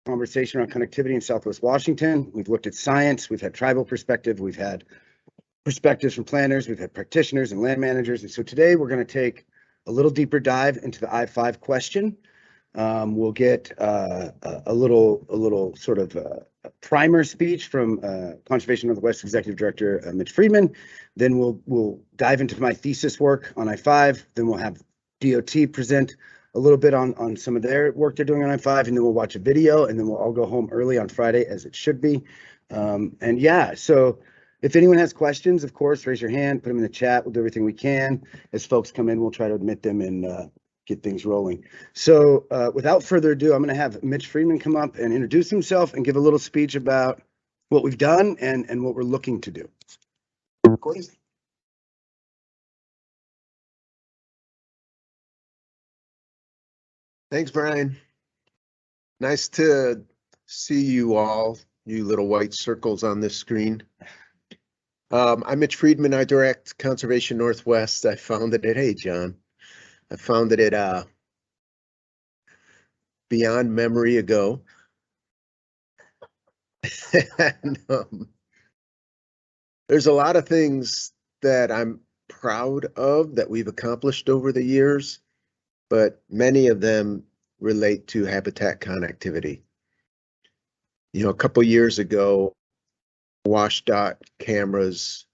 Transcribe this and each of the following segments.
conversation around connectivity in Southwest Washington. We've looked at science, we've had tribal perspective, we've had perspectives from planners, we've had practitioners and land managers. And so today we're going to take a little deeper dive into the I-5 question. We'll get a little sort of a primer speech from Conservation Northwest Executive Director Mitch Friedman. Then we'll dive into my thesis work on I-5. Then we'll have DOT present a little bit on some of their work they're doing on I-5, and then we'll watch a video, and then we'll all go home early on Friday, as it should be. And yeah, so if anyone has questions, of course, raise your hand, put them in the chat. We'll do everything we can. As folks come in, we'll try to admit them and get things rolling. So without further ado, I'm going to have Mitch Friedman come up and introduce himself and give a little speech about what we've done and what we're looking to do. Recording. Thanks, Brian. Nice to see you all, you little white circles on this screen. I'm Mitch Friedman. I direct Conservation Northwest. I founded it. Hey, John. I founded it beyond memory ago. And, there's a lot of things that I'm proud of that we've accomplished over the years, but many of them relate to habitat connectivity. You know, a couple years ago, WashDOT cameras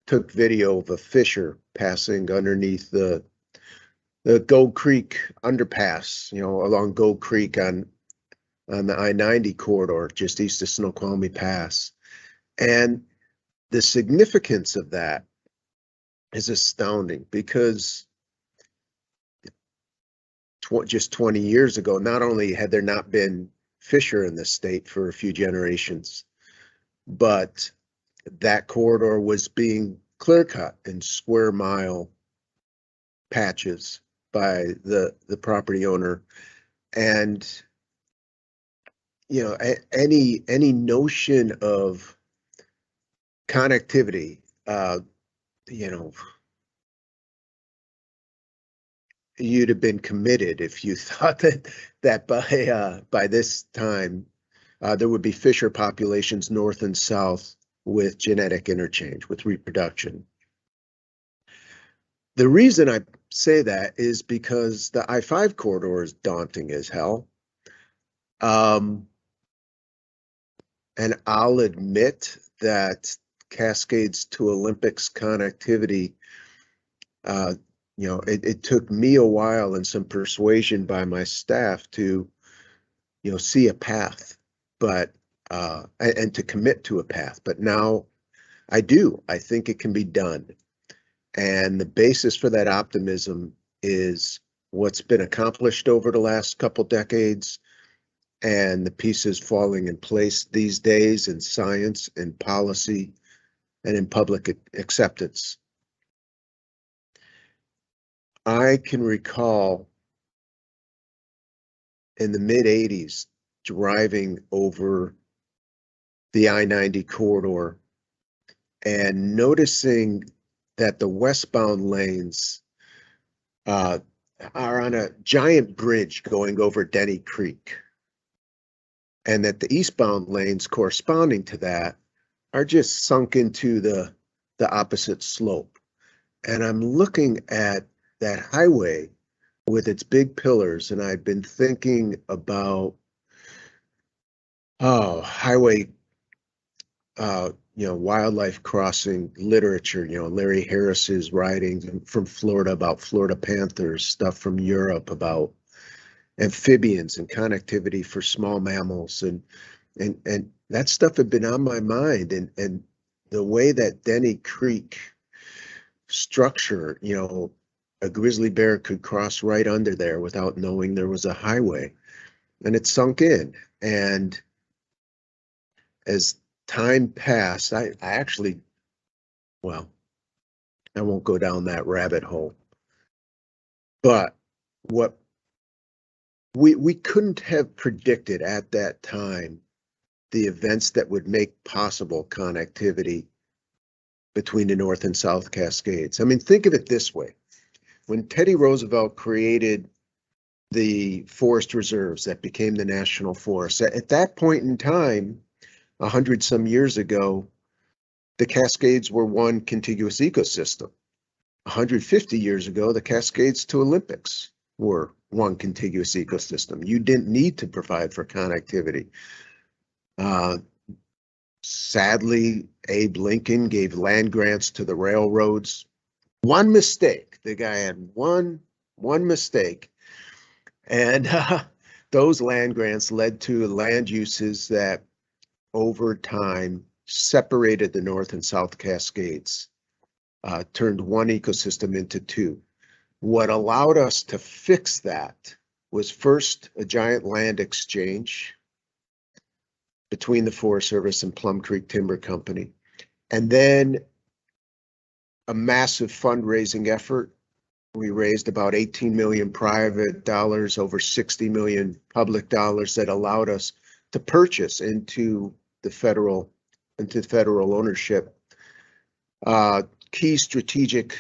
took video of a fisher passing underneath the Gold Creek underpass, you know, along Gold Creek on the I-90 corridor, just east of Snoqualmie Pass. And the significance of that is astounding because just 20 years ago, not only had there not been fisher in the state for a few generations, but that corridor was being clear cut in square mile patches by the property owner. And you know, any notion of connectivity, you know, you'd have been committed if you thought that by this time there would be fisher populations north and south with genetic interchange, with reproduction. The reason I say that is because the I-5 corridor is daunting as hell. And I'll admit that Cascades to Olympics connectivity, you know, it took me a while and some persuasion by my staff to, you know, see a path, but and to commit to a path. But now I do. I think it can be done. And the basis for that optimism is what's been accomplished over the last couple decades and the pieces falling in place these days in science and policy and in public acceptance. I can recall in the mid-'80s driving over the I-90 corridor and noticing that the westbound lanes are on a giant bridge going over Denny Creek, and that the eastbound lanes corresponding to that are just sunk into the opposite slope. And I'm looking at that highway with its big pillars, and I've been thinking about highway you know, wildlife crossing literature, you know, Larry Harris's writings from Florida about Florida panthers, stuff from Europe about amphibians and connectivity for small mammals, and that stuff had been on my mind, and the way that Denny Creek structure, you know, a grizzly bear could cross right under there without knowing there was a highway, and it sunk in. And as time passed, I actually, well, I won't go down that rabbit hole, but what we couldn't have predicted at that time the events that would make possible connectivity between the North and South Cascades. I mean, think of it this way. When Teddy Roosevelt created the forest reserves that became the national forest. At that point in time, 100 some years ago, the Cascades were one contiguous ecosystem. 150 years ago, the Cascades to Olympics were one contiguous ecosystem. You didn't need to provide for connectivity. Sadly, Abe Lincoln gave land grants to the railroads. One mistake. The guy had one mistake. And those land grants led to land uses that over time separated the North and South Cascades, turned one ecosystem into two. What allowed us to fix that was first a giant land exchange between the Forest Service and Plum Creek Timber Company, and then a massive fundraising effort. We raised about 18 million private dollars, over 60 million public dollars that allowed us to purchase into federal ownership key strategic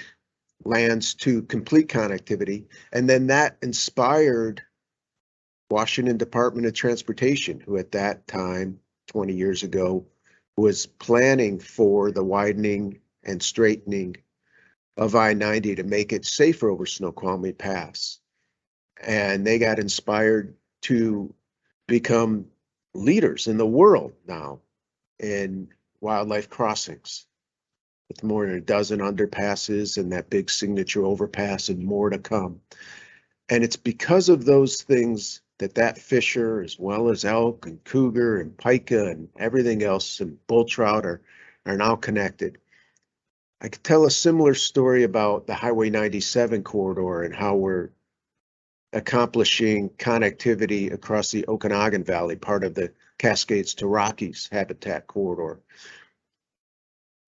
lands to complete connectivity. And then that inspired Washington Department of Transportation, who at that time, 20 years ago, was planning for the widening and straightening of I-90 to make it safer over Snoqualmie Pass. And they got inspired to become leaders in the world now in wildlife crossings, with more than a dozen underpasses and that big signature overpass and more to come. And it's because of those things that fisher, as well as elk and cougar and pika and everything else, and bull trout are now connected. I could tell a similar story about the Highway 97 corridor and how we're accomplishing connectivity across the Okanagan Valley, part of the Cascades to Rockies habitat corridor.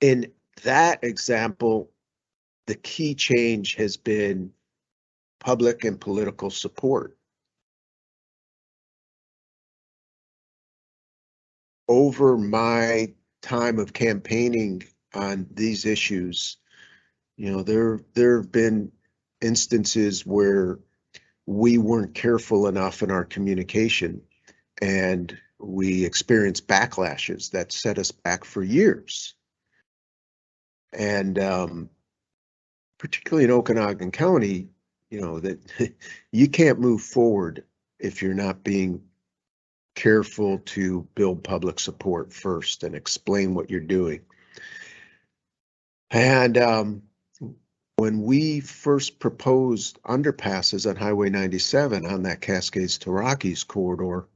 In that example, the key change has been public and political support. Over my time of campaigning on these issues, you know, there have been instances where we weren't careful enough in our communication, and we experienced backlashes that set us back for years. And particularly in Okanagan County, you know, that you can't move forward if you're not being careful to build public support first and explain what you're doing. And when we first proposed underpasses on Highway 97 on that Cascades to Rockies corridor,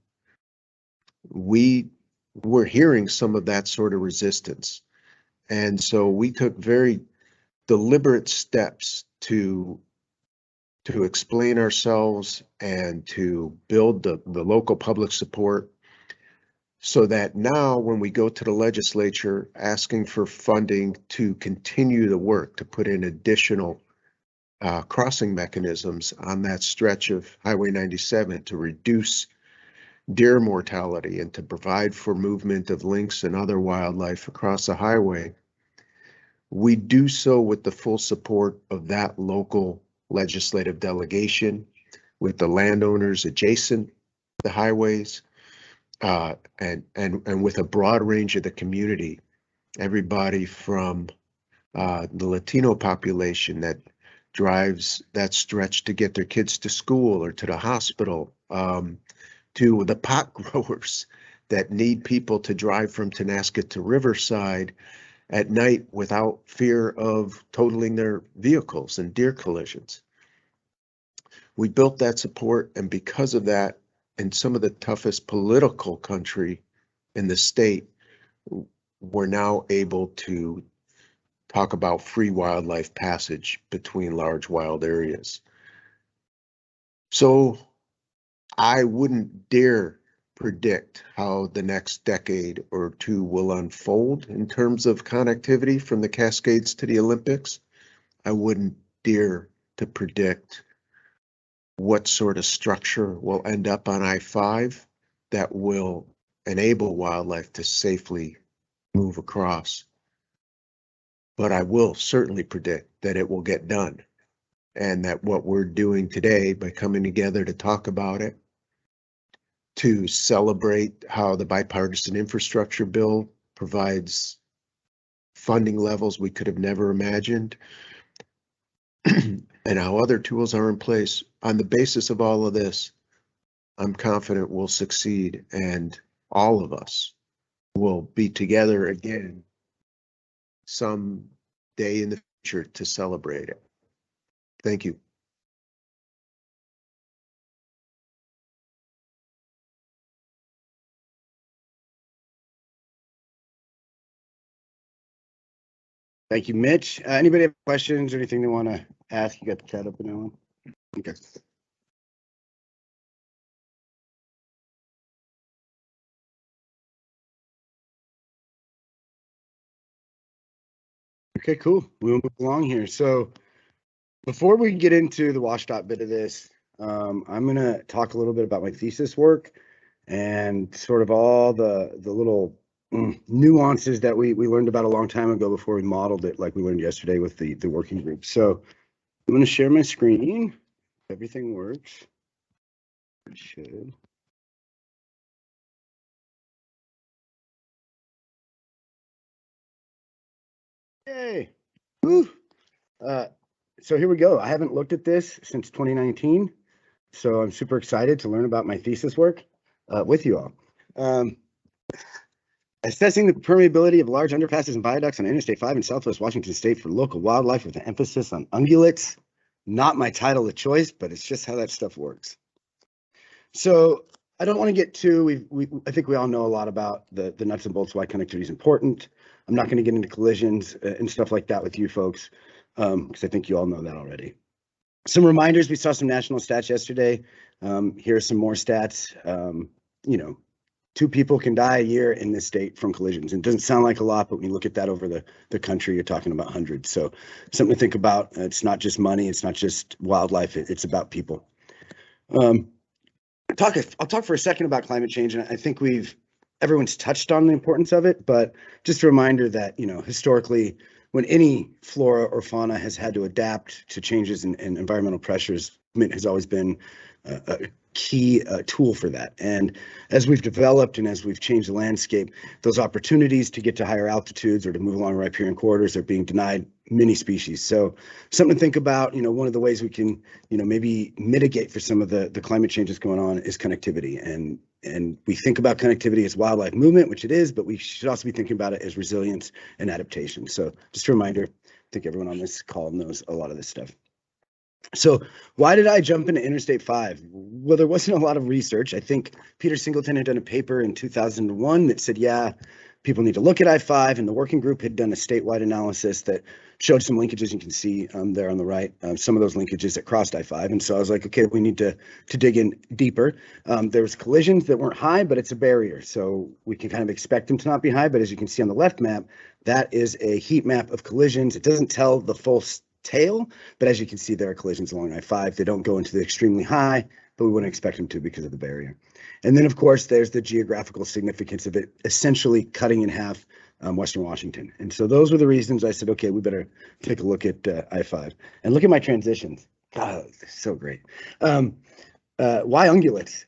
we were hearing some of that sort of resistance. And so we took very deliberate steps to explain ourselves and to build the local public support, so that now when we go to the legislature asking for funding to continue the work, to put in additional crossing mechanisms on that stretch of Highway 97 to reduce deer mortality and to provide for movement of lynx and other wildlife across the highway, we do so with the full support of that local legislative delegation, with the landowners adjacent the highways, and with a broad range of the community, everybody from the Latino population that drives that stretch to get their kids to school or to the hospital, to the pot growers that need people to drive from Tonasket to Riverside at night without fear of totaling their vehicles and deer collisions. We built that support, and because of that, in some of the toughest political country in the state, we're now able to talk about free wildlife passage between large wild areas. So I wouldn't dare predict how the next decade or two will unfold in terms of connectivity from the Cascades to the Olympics. I wouldn't dare to predict what sort of structure will end up on I-5 that will enable wildlife to safely move across. But I will certainly predict that it will get done. And that what we're doing today by coming together to talk about it, to celebrate how the bipartisan infrastructure bill provides funding levels we could have never imagined, and how other tools are in place. On the basis of all of this, I'm confident we'll succeed, and all of us will be together again some day in the future to celebrate it. Thank you. Thank you, Mitch. Anybody have questions or anything they want to ask? You got the chat open now. Okay. Okay, cool. We'll move along here. So before we get into the WashDOT bit of this, I'm going to talk a little bit about my thesis work and sort of all the little nuances that we learned about a long time ago before we modeled it, like we learned yesterday with the working group. So I'm going to share my screen. Everything works. It should. Yay. Woo. So here we go. I haven't looked at this since 2019, so I'm super excited to learn about my thesis work with you all. Assessing the permeability of large underpasses and viaducts on Interstate 5 in Southwest Washington State for local wildlife with an emphasis on ungulates. Not my title of choice, but it's just how that stuff works. So I don't want to get too, I think we all know a lot about the nuts and bolts why connectivity is important. I'm not going to get into collisions and stuff like that with you folks, because I think you all know that already. Some reminders, we saw some national stats yesterday. Here are some more stats. 2 people can die a year in this state from collisions. It doesn't sound like a lot, but when you look at that over the country, you're talking about hundreds. So something to think about. It's not just money. It's not just wildlife. It's about people. I'll talk for a second about climate change, and I think everyone's touched on the importance of it, but just a reminder that, historically, when any flora or fauna has had to adapt to changes in environmental pressures, it has always been a key tool for that. And as we've developed and as we've changed the landscape, those opportunities to get to higher altitudes or to move along riparian corridors are being denied many species. So something to think about, one of the ways we can, maybe mitigate for some of the climate changes going on is connectivity. And we think about connectivity as wildlife movement, which it is, but we should also be thinking about it as resilience and adaptation. So just a reminder, I think everyone on this call knows a lot of this stuff. So why did I jump into Interstate 5? Well, there wasn't a lot of research. I think Peter Singleton had done a paper in 2001 that said, yeah, people need to look at I-5, and the working group had done a statewide analysis that showed some linkages. You can see there on the right, some of those linkages that crossed I-5. And so I was like, okay, we need to dig in deeper. There was collisions that weren't high, but it's a barrier. So we can kind of expect them to not be high. But as you can see on the left map, that is a heat map of collisions. It doesn't tell the full tail, but as you can see, there are collisions along I-5. They don't go into the extremely high, but we wouldn't expect them to because of the barrier. And then, of course, there's the geographical significance of it essentially cutting in half Western Washington. And so those were the reasons I said, okay, we better take a look at I-5 and look at my transitions. God, so great. Why ungulates?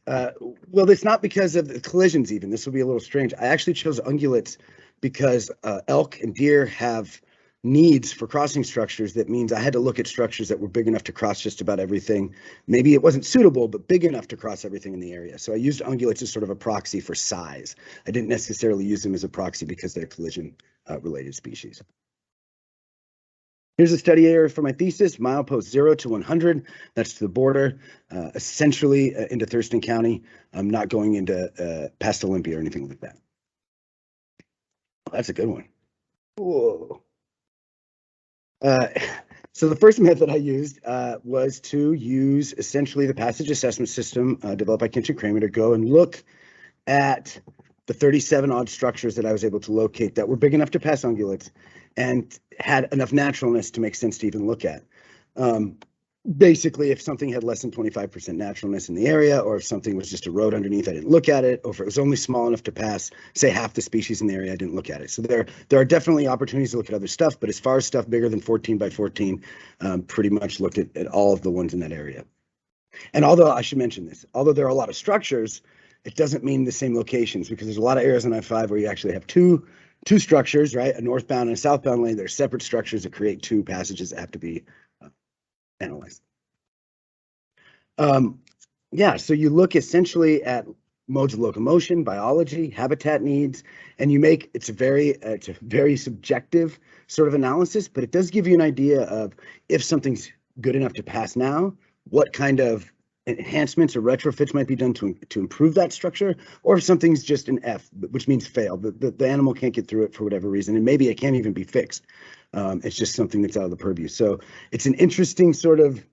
Well, it's not because of the collisions even. This will be a little strange. I actually chose ungulates because elk and deer have needs for crossing structures. That means I had to look at structures that were big enough to cross just about everything. Maybe it wasn't suitable, but big enough to cross everything in the area. So I used ungulates as sort of a proxy for size. I didn't necessarily use them as a proxy because they're collision related species. Here's a study area for my thesis, milepost 0 to 100. That's the border, essentially into Thurston County. I'm not going into past Olympia or anything like that. That's a good one. Whoa. So the first method I used was to use essentially the passage assessment system developed by Kinch and Kramer to go and look at the 37 odd structures that I was able to locate that were big enough to pass ungulates and had enough naturalness to make sense to even look at. basically, if something had less than 25% naturalness in the area, or if something was just a road underneath, I didn't look at it, or if it was only small enough to pass, say, half the species in the area, I didn't look at it. So there are definitely opportunities to look at other stuff, but as far as stuff bigger than 14 by 14, pretty much looked at all of the ones in that area. And although I should mention this, although there are a lot of structures, it doesn't mean the same locations, because there's a lot of areas on I-5 where you actually have two structures, right? A northbound and a southbound lane. They're separate structures that create two passages that have to be analyzed. Yeah, so you look essentially at modes of locomotion, biology, habitat needs, and you make it's a very subjective sort of analysis, but it does give you an idea of if something's good enough to pass now, what kind of enhancements or retrofits might be done to improve that structure, or if something's just an F, which means fail. The animal can't get through it for whatever reason, and maybe it can't even be fixed. It's just something that's out of the purview. So it's an interesting sort of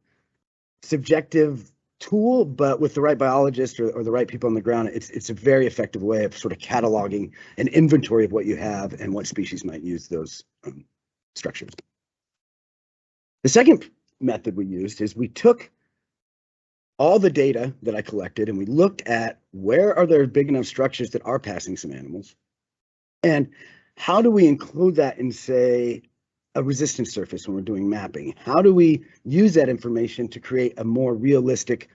subjective tool, but with the right biologist or the right people on the ground, it's a very effective way of sort of cataloging an inventory of what you have and what species might use those structures. The second method we used is we took all the data that I collected and we looked at where are there big enough structures that are passing some animals, and how do we include that in, say, a resistance surface when we're doing mapping? How do we use that information to create a more realistic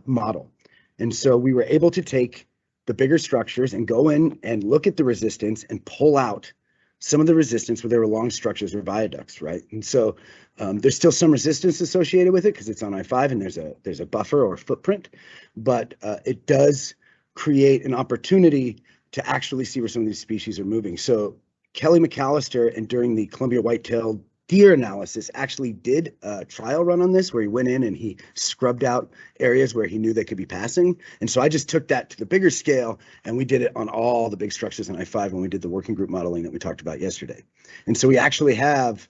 model? And so we were able to take the bigger structures and go in and look at the resistance and pull out some of the resistance where there were long structures or viaducts, right? And so there's still some resistance associated with it because it's on I-5 and there's a buffer or footprint, but it does create an opportunity to actually see where some of these species are moving. So Kelly McAllister, and during the Columbia white-tailed deer analysis, actually did a trial run on this where he went in and he scrubbed out areas where he knew they could be passing. And so I just took that to the bigger scale and we did it on all the big structures on I-5 when we did the working group modeling that we talked about yesterday. And so we actually have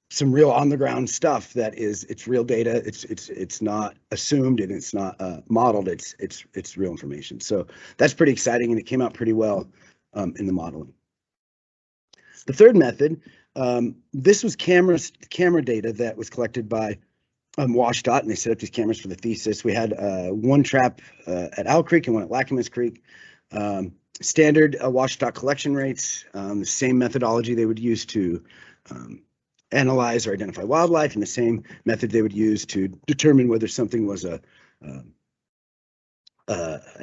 some real on the ground stuff that it's real data. It's not assumed and it's not modeled. It's real information. So that's pretty exciting and it came out pretty well in the modeling. The third method, this was camera data that was collected by WashDOT, and they set up these cameras for the thesis. We had one trap at Owl Creek and one at Lacamas Creek. Standard WashDOT collection rates, the same methodology they would use to analyze or identify wildlife, and the same method they would use to determine whether something was an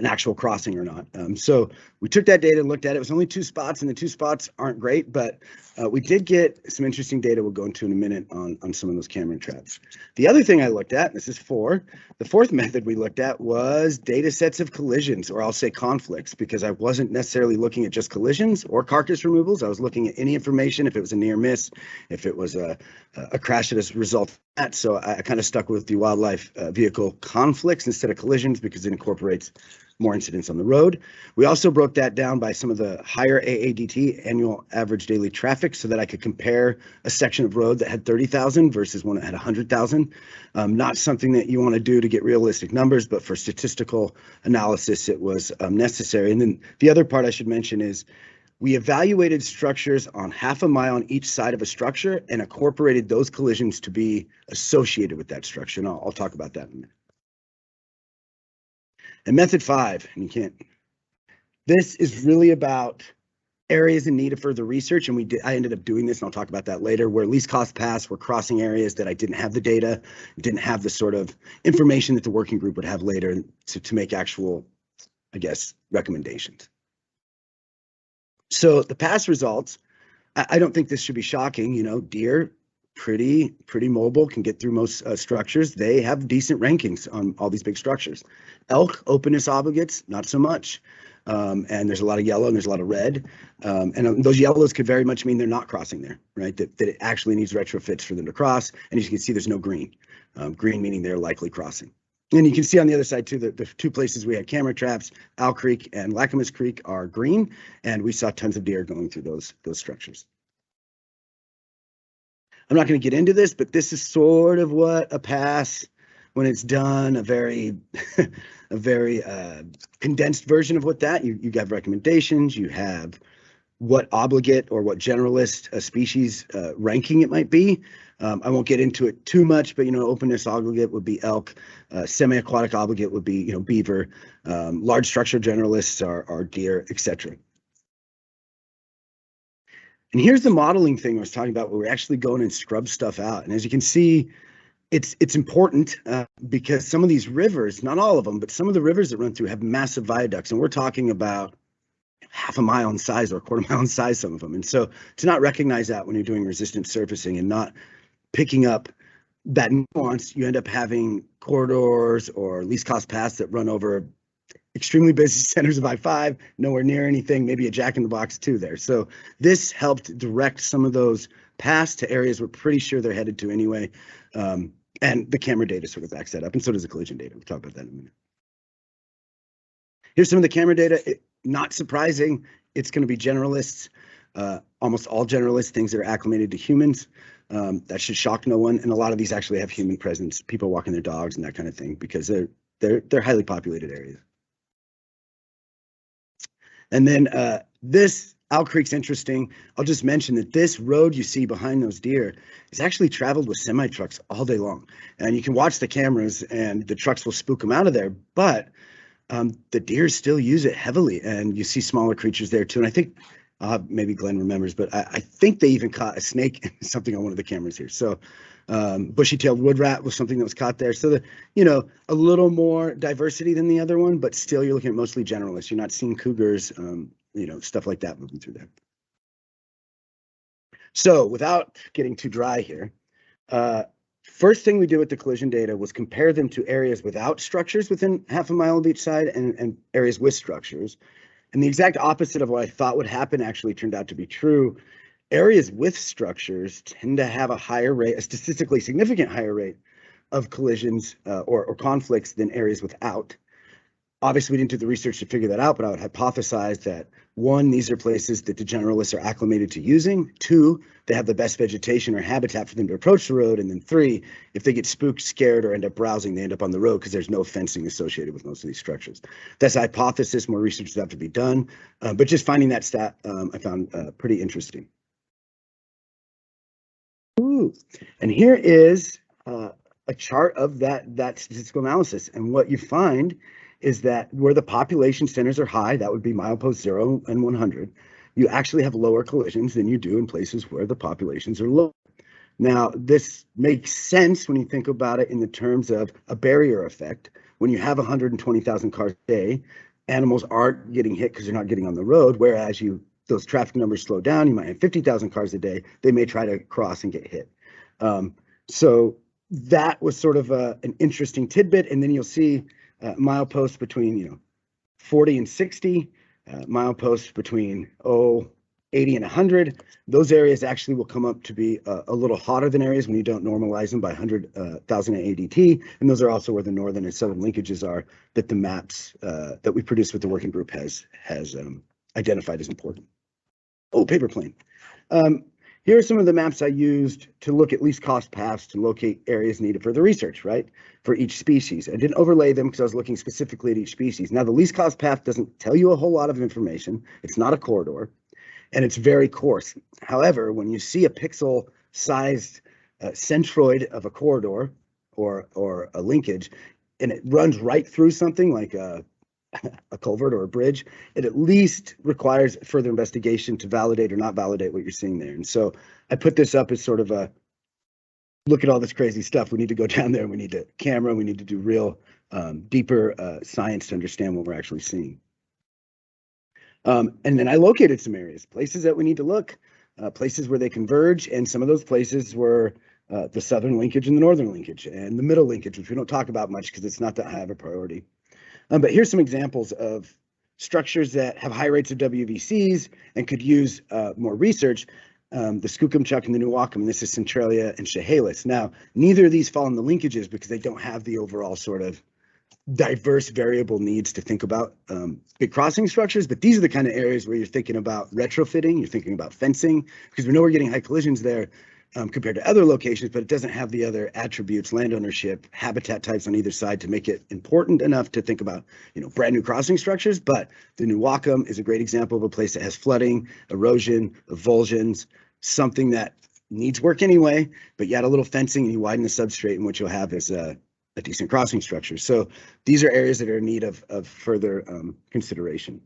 actual crossing or not. So we took that data and looked at it. It was only 2 spots, and the 2 spots aren't great, but we did get some interesting data we'll go into in a minute on some of those camera traps. The other thing I looked at, this is 4, the fourth method we looked at was data sets of collisions, or I'll say conflicts, because I wasn't necessarily looking at just collisions or carcass removals. I was looking at any information, if it was a near miss, if it was a crash that as a result of that. So I kind of stuck with the wildlife vehicle conflicts instead of collisions because it incorporates more incidents on the road. We also broke that down by some of the higher AADT, annual average daily traffic, so that I could compare a section of road that had 30,000 versus one that had 100,000. Not something that you want to do to get realistic numbers, but for statistical analysis, it was necessary. And then the other part I should mention is we evaluated structures on half a mile on each side of a structure and incorporated those collisions to be associated with that structure. And I'll talk about that in a minute. And method 5, and this is really about areas in need of further research. And I ended up doing this, and I'll talk about that later, where least cost paths were crossing areas that I didn't have the data, didn't have the sort of information that the working group would have later to make actual, I guess, recommendations. So the past results, I don't think this should be shocking. You know, deer, pretty mobile, can get through most structures. They have decent rankings on all these big structures. Elk, openness obligates, not so much. And there's a lot of yellow and there's a lot of red. And those yellows could very much mean they're not crossing there, right? That it actually needs retrofits for them to cross. And as you can see, there's no green. Green meaning they're likely crossing. And you can see on the other side too, that the 2 places we had camera traps, Owl Creek and Lacamas Creek, are green. And we saw tons of deer going through those structures. I'm not going to get into this, but this is sort of what a pass, when it's done, a very condensed version of what that you have recommendations, you have what obligate or what generalist species ranking it might be. I won't get into it too much, but openness obligate would be elk, semi-aquatic obligate would be beaver, large structure generalists are deer, etc. And here's the modeling thing I was talking about, where we're actually going and scrub stuff out. And as you can see, it's important because some of these rivers, not all of them, but some of the rivers that run through have massive viaducts, and we're talking about half a mile in size or a quarter mile in size, some of them. And so to not recognize that when you're doing resistant surfacing and not picking up that nuance, you end up having corridors or least cost paths that run over extremely busy centers of I-5, nowhere near anything, maybe a Jack in the Box too there. So this helped direct some of those paths to areas we're pretty sure they're headed to anyway. And the camera data sort of backs that up, and so does the collision data. We'll talk about that in a minute. Here's some of the camera data. Not surprising, it's going to be generalists, almost all generalists, things that are acclimated to humans. That should shock no one. And a lot of these actually have human presence, people walking their dogs and that kind of thing, because they're highly populated areas. And then this Owl Creek's interesting. I'll just mention that this road you see behind those deer is actually traveled with semi trucks all day long. And you can watch the cameras and the trucks will spook them out of there, but the deer still use it heavily, and you see smaller creatures there too. And I think maybe Glenn remembers, but I think they even caught a snake, something on one of the cameras here. So bushy-tailed wood rat was something that was caught there. So a little more diversity than the other one, but still you're looking at mostly generalists. You're not seeing cougars, stuff like that moving through there. So without getting too dry here, first thing we did with the collision data was compare them to areas without structures within half a mile of each side and areas with structures. And the exact opposite of what I thought would happen actually turned out to be true. Areas with structures tend to have a higher rate, a statistically significant higher rate of collisions or conflicts than areas without. Obviously, we didn't do the research to figure that out, but I would hypothesize that 1, these are places that the generalists are acclimated to using. 2, they have the best vegetation or habitat for them to approach the road. And then 3, if they get spooked, scared, or end up browsing, they end up on the road because there's no fencing associated with most of these structures. That's a hypothesis. More research would have to be done. But just finding that stat I found pretty interesting. Ooh. And here is a chart of that statistical analysis. And what you find is that where the population centers are high, that would be milepost 0 and 100, you actually have lower collisions than you do in places where the populations are low. Now, this makes sense when you think about it in the terms of a barrier effect. When you have 120,000 cars a day, animals aren't getting hit because they're not getting on the road, whereas those traffic numbers slow down, you might have 50,000 cars a day, they may try to cross and get hit. So that was sort of an interesting tidbit. And then you'll see mileposts between 40 and 60, mileposts between 80 and 100. Those areas actually will come up to be a little hotter than areas when you don't normalize them by 100,000 ADT. And those are also where the northern and southern linkages are that the maps that we produced with the working group has identified as important. Oh, paper plane. Here are some of the maps I used to look at least cost paths to locate areas needed for the research, right? For each species. I didn't overlay them because I was looking specifically at each species. Now, the least cost path doesn't tell you a whole lot of information. It's not a corridor, and it's very coarse. However, when you see a pixel-sized centroid of a corridor or a linkage, and it runs right through something like a culvert or a bridge, it at least requires further investigation to validate or not validate what you're seeing there. And so I put this up as sort of a look at all this crazy stuff. We need to go down there. We need to camera. We need to do real deeper science to understand what we're actually seeing. And then I located some areas, places that we need to look, places where they converge. And some of those places were the southern linkage and the northern linkage and the middle linkage, which we don't talk about much because it's not that high of a priority. But here's some examples of structures that have high rates of WVCs and could use more research. The Skookumchuck and the Newaukum, and this is Centralia and Chehalis. Now, neither of these fall in the linkages because they don't have the overall sort of diverse variable needs to think about big crossing structures, but these are the kind of areas where you're thinking about retrofitting, you're thinking about fencing, because we know we're getting high collisions there. compared to other locations, but it doesn't have the other attributes, land ownership, habitat types on either side to make it important enough to think about, brand new crossing structures. But the New Wacom is a great example of a place that has flooding, erosion, avulsions, something that needs work anyway, but you add a little fencing and you widen the substrate, and what you'll have is a decent crossing structure. So these are areas that are in need of further consideration.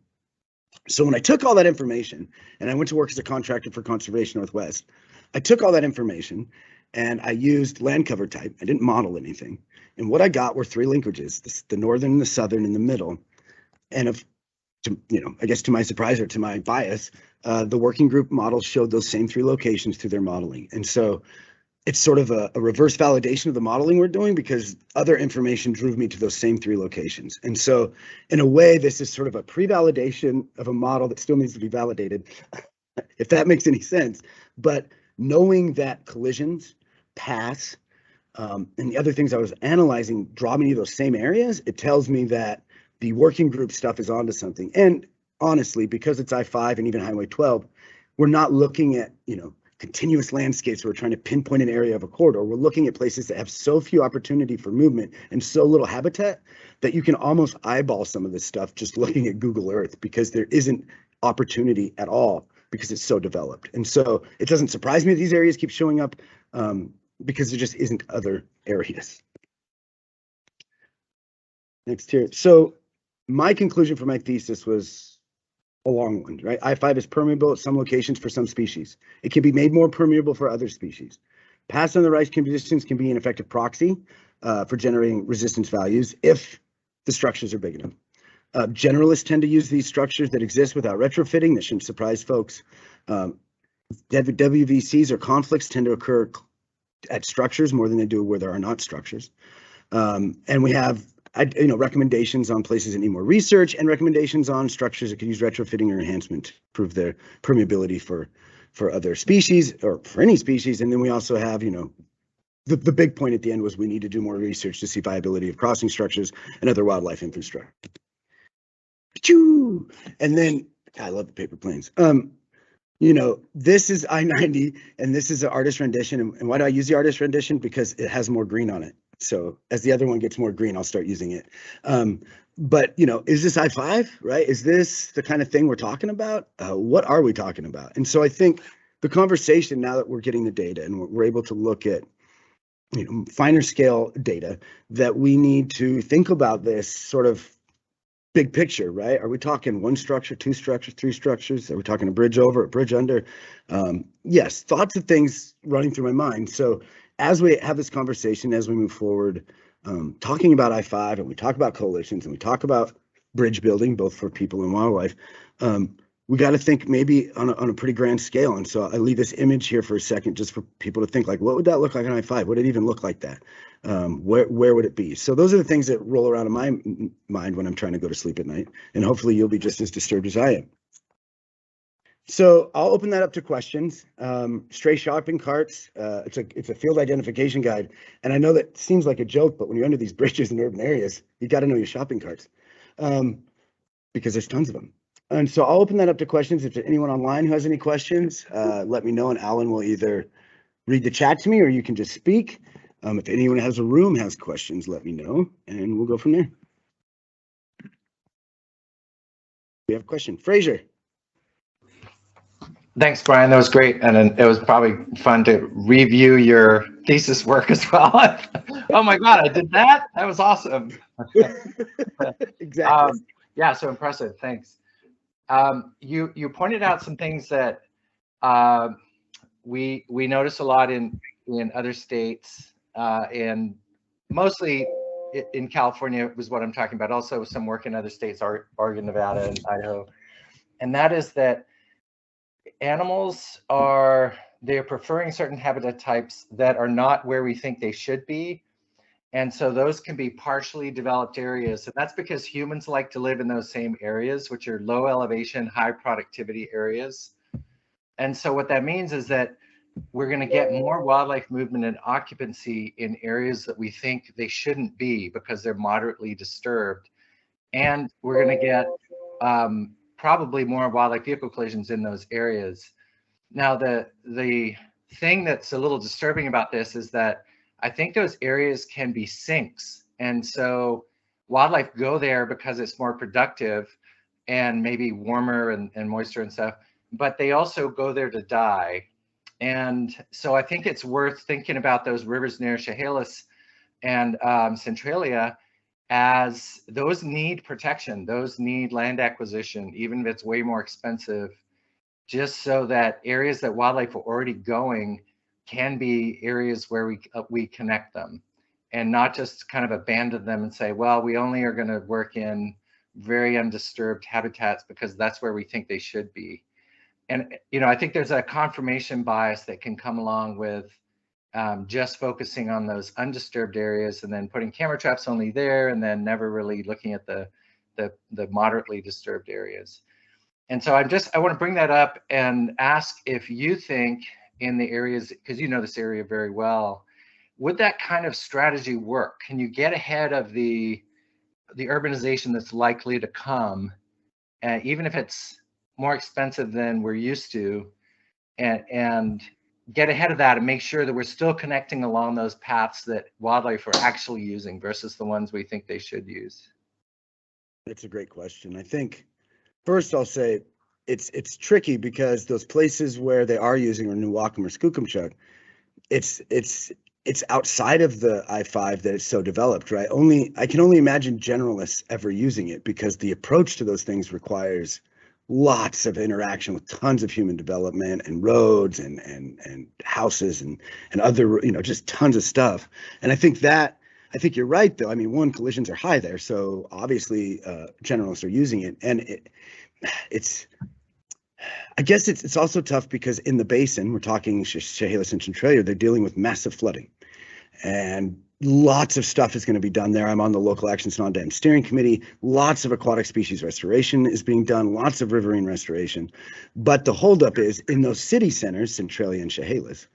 So when I took all that information and I went to work as a contractor for Conservation Northwest, I took all that information and I used land cover type. I didn't model anything. And what I got were three linkages, the northern, the southern, and the middle. And I guess to my surprise or to my bias, the working group model showed those same three locations through their modeling. And so it's sort of a reverse validation of the modeling we're doing, because other information drove me to those same three locations. And so in a way, this is sort of a pre-validation of a model that still needs to be validated, if that makes any sense. But knowing that collisions, paths, and the other things I was analyzing draw me to those same areas, it tells me that the working group stuff is onto something. And honestly, because it's I-5 and even Highway 12, we're not looking at, continuous landscapes. We're trying to pinpoint an area of a corridor. We're looking at places that have so few opportunity for movement and so little habitat that you can almost eyeball some of this stuff just looking at Google Earth, because there isn't opportunity at all because it's so developed. And so it doesn't surprise me that these areas keep showing up, because there just isn't other areas. Next here. So my conclusion for my thesis was a long one, right? I-5 is permeable at some locations for some species. It can be made more permeable for other species. Paths on the right conditions can be an effective proxy for generating resistance values if the structures are big enough. Generalists tend to use these structures that exist without retrofitting. That shouldn't surprise folks. WVCs or conflicts tend to occur at structures more than they do where there are not structures. And we have recommendations on places that need more research, and recommendations on structures that could use retrofitting or enhancement to improve their permeability for other species or for any species. And then we also have, the big point at the end was we need to do more research to see viability of crossing structures and other wildlife infrastructure. And then I love the paper planes. This is I-90 and this is an artist rendition. And why do I use the artist rendition? Because it has more green on it. So as the other one gets more green, I'll start using it. But, is this I-5, right? Is this the kind of thing we're talking about? What are we talking about? And so I think the conversation, now that we're getting the data and we're able to look at, finer scale data, that we need to think about this sort of big picture, right? Are we talking one structure, two structures, three structures? Are we talking a bridge over, a bridge under? Yes, thoughts of things running through my mind. So as we have this conversation, as we move forward, talking about I-5, and we talk about coalitions, and we talk about bridge building, both for people and wildlife, we got to think maybe on a pretty grand scale. And so I leave this image here for a second, just for people to think, like, what would that look like on I-5? Would it even look like that? Where would it be? So those are the things that roll around in my mind when I'm trying to go to sleep at night. And hopefully you'll be just as disturbed as I am. So I'll open that up to questions. Stray shopping carts, it's a field identification guide. And I know that seems like a joke, but when you're under these bridges in urban areas, you got to know your shopping carts, because there's tons of them. And so I'll open that up to questions. If there's anyone online who has any questions, let me know, and Alan will either read the chat to me or you can just speak. If anyone has a room has questions, let me know, and we'll go from there. We have a question. Fraser. Thanks, Brian. That was great. And it was probably fun to review your thesis work as well. Oh my God, I did that? That was awesome. Exactly. Yeah, so impressive. Thanks. You pointed out some things that we notice a lot in other states, and mostly in California was what I'm talking about. Also some work in other states, Oregon, Nevada, and Idaho. And that is that animals they're preferring certain habitat types that are not where we think they should be. And so those can be partially developed areas. And that's because humans like to live in those same areas, which are low elevation, high productivity areas. And so what that means is that we're going to get more wildlife movement and occupancy in areas that we think they shouldn't be because they're moderately disturbed. And we're going to get probably more wildlife vehicle collisions in those areas. Now, the thing that's a little disturbing about this is that I think those areas can be sinks. And so wildlife go there because it's more productive and maybe warmer and moisture and stuff, but they also go there to die. And so I think it's worth thinking about those rivers near Chehalis and Centralia, as those need protection, those need land acquisition, even if it's way more expensive, just so that areas that wildlife are already going can be areas where we connect them, and not just kind of abandon them and say, well, we only are going to work in very undisturbed habitats because that's where we think they should be. And I think there's a confirmation bias that can come along with just focusing on those undisturbed areas and then putting camera traps only there, and then never really looking at the moderately disturbed areas. And so I want to bring that up and ask if you think in the areas, because you know this area very well, would that kind of strategy work? Can you get ahead of the urbanization that's likely to come, even if it's more expensive than we're used to, and get ahead of that and make sure that we're still connecting along those paths that wildlife are actually using versus the ones we think they should use? That's a great question. I think first I'll say it's tricky because those places where they are using, or Newaukum or Skookumchuck, it's outside of the I-5 that it's so developed, right? I can only imagine generalists ever using it, because the approach to those things requires lots of interaction with tons of human development and roads and houses and other, just tons of stuff. And I think you're right, though. I mean, one, collisions are high there, so obviously generalists are using it, and I guess it's also tough because in the basin, we're talking Chehalis and Centralia, they're dealing with massive flooding, and lots of stuff is going to be done there. I'm on the Local Action Non-Dam Steering Committee. Lots of aquatic species restoration is being done, lots of riverine restoration. But the holdup is in those city centers, Centralia and Chehalis,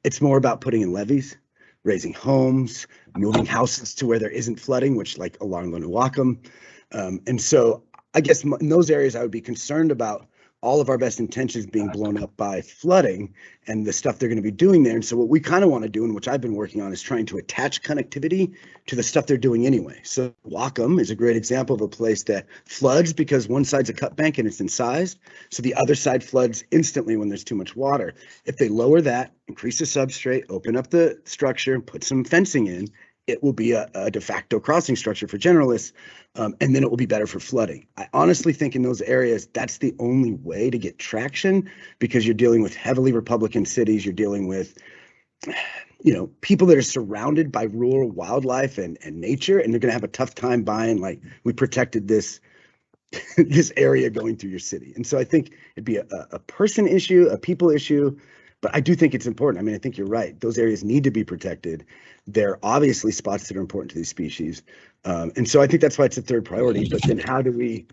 it's more about putting in levees, raising homes, moving houses to where there isn't flooding, which like along the Newaukum. And so I guess in those areas, I would be concerned about all of our best intentions being blown up by flooding and the stuff they're going to be doing there. And so what we kind of want to do, and which I've been working on, is trying to attach connectivity to the stuff they're doing anyway. So Wacom is a great example of a place that floods because one side's a cut bank and it's incised. So the other side floods instantly when there's too much water. If they lower that, increase the substrate, open up the structure, and put some fencing in, it will be a de facto crossing structure for generalists, and then it will be better for flooding. I honestly think in those areas, that's the only way to get traction, because you're dealing with heavily Republican cities. You're dealing with, people that are surrounded by rural wildlife and nature, and they're going to have a tough time buying, like, we protected this this area going through your city. And so I think it'd be a person issue, a people issue. But I do think it's important. I mean, I think you're right. Those areas need to be protected. They're obviously spots that are important to these species. And so I think that's why it's a third priority. But then how do we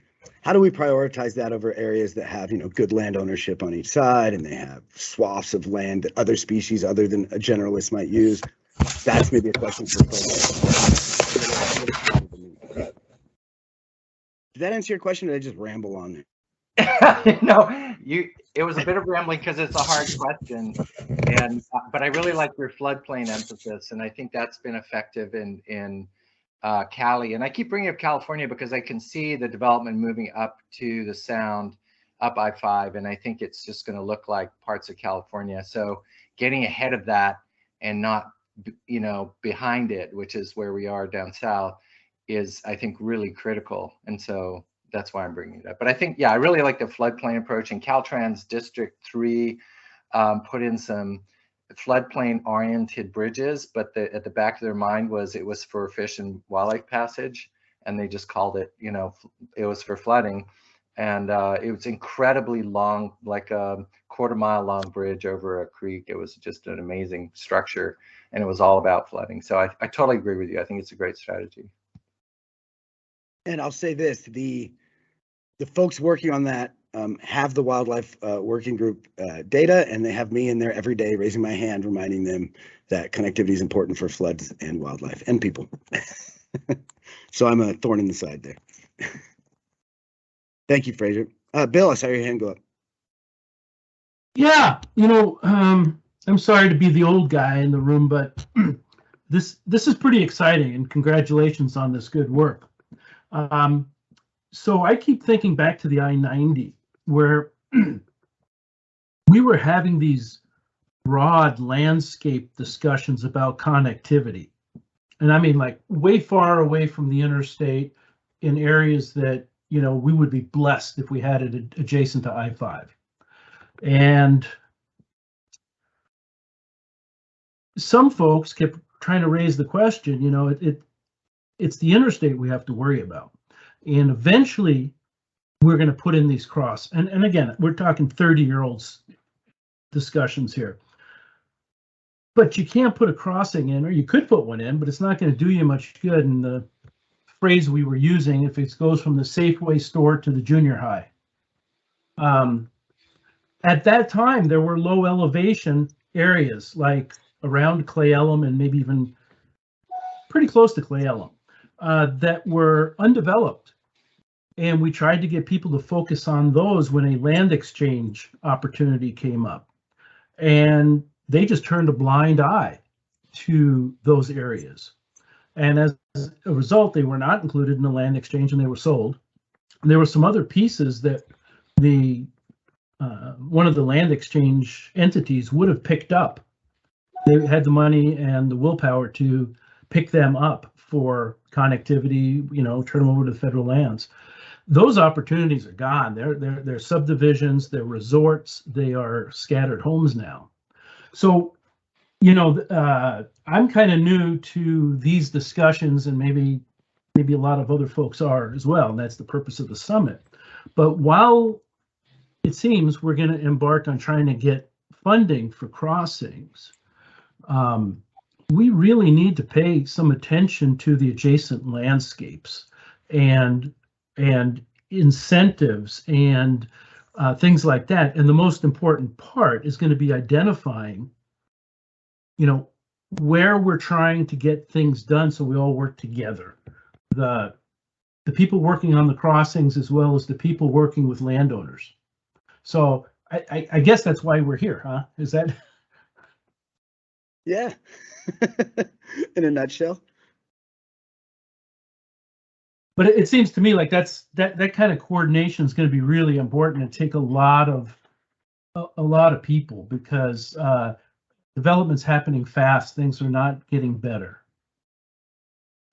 prioritize that over areas that have, good land ownership on each side, and they have swaths of land that other species other than a generalist might use? That's maybe a question for Did that answer your question, or did I just ramble on there? No, it was a bit of rambling because it's a hard question, but I really like your floodplain emphasis, and I think that's been effective in Cali. And I keep bringing up California because I can see the development moving up to the Sound, up I-5, and I think it's just going to look like parts of California. So getting ahead of that and not, behind it, which is where we are down south, is, I think, really critical. And so that's why I'm bringing it up. But I think, I really like the floodplain approach. And Caltrans District 3 put in some floodplain-oriented bridges, but at the back of their mind it was for fish and wildlife passage, and they just called it, it was for flooding. And it was incredibly long, like a quarter-mile long bridge over a creek. It was just an amazing structure, and it was all about flooding. So I totally agree with you. I think it's a great strategy. And I'll say this, the folks working on that have the wildlife working group data, and they have me in there every day raising my hand, reminding them that connectivity is important for floods and wildlife and people. So I'm a thorn in the side there. Thank you, Fraser. Bill, I saw your hand go up. Yeah, I'm sorry to be the old guy in the room, but this is pretty exciting, and congratulations on this good work. So I keep thinking back to the I-90, where we were having these broad landscape discussions about connectivity. And I mean, like way far away from the interstate in areas that, you know, we would be blessed if we had it adjacent to I-5. And some folks kept trying to raise the question, you know, it's the interstate we have to worry about. And eventually we're going to put in these and again, we're talking 30-year-old discussions here. But you can't put a crossing in, or you could put one in, but it's not going to do you much good. And the phrase we were using, if it goes from the Safeway store to the junior high. At that time, there were low elevation areas like around Cle Elum and maybe even pretty close to Cle Elum that were undeveloped. And we tried to get people to focus on those when a land exchange opportunity came up. And they just turned a blind eye to those areas. And as a result, they were not included in the land exchange and they were sold. And there were some other pieces that one of the land exchange entities would have picked up. They had the money and the willpower to pick them up for connectivity, you know, turn them over to the federal lands. Those opportunities are gone. They're subdivisions, they're resorts, they are scattered homes now. So, you know, I'm kind of new to these discussions, and maybe a lot of other folks are as well. And that's the purpose of the summit. But while it seems we're going to embark on trying to get funding for crossings, we really need to pay some attention to the adjacent landscapes and incentives and things like that. And the most important part is going to be identifying, you know, where we're trying to get things done so we all work together. The people working on the crossings as well as the people working with landowners. So I guess that's why we're here, huh? Is that? Yeah. In a nutshell. But it seems to me like that kind of coordination is going to be really important and take a lot of people, because development's happening fast. Things are not getting better.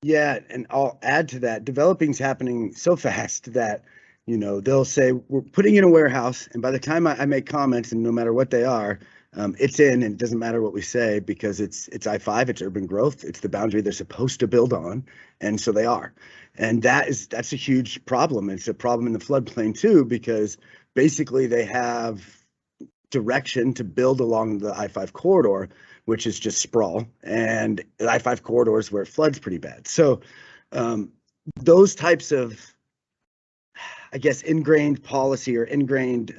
Yeah, and I'll add to that. Developing's happening so fast that, you know, they'll say we're putting in a warehouse, and by the time I make comments, and no matter what they are, it's in, and it doesn't matter what we say because it's I-5, it's urban growth, it's the boundary they're supposed to build on, and so they are. And that's a huge problem. It's a problem in the floodplain too, because basically they have direction to build along the I-5 corridor, which is just sprawl, and the I-5 corridor is where it floods pretty bad. So those types of, I guess, ingrained policy or ingrained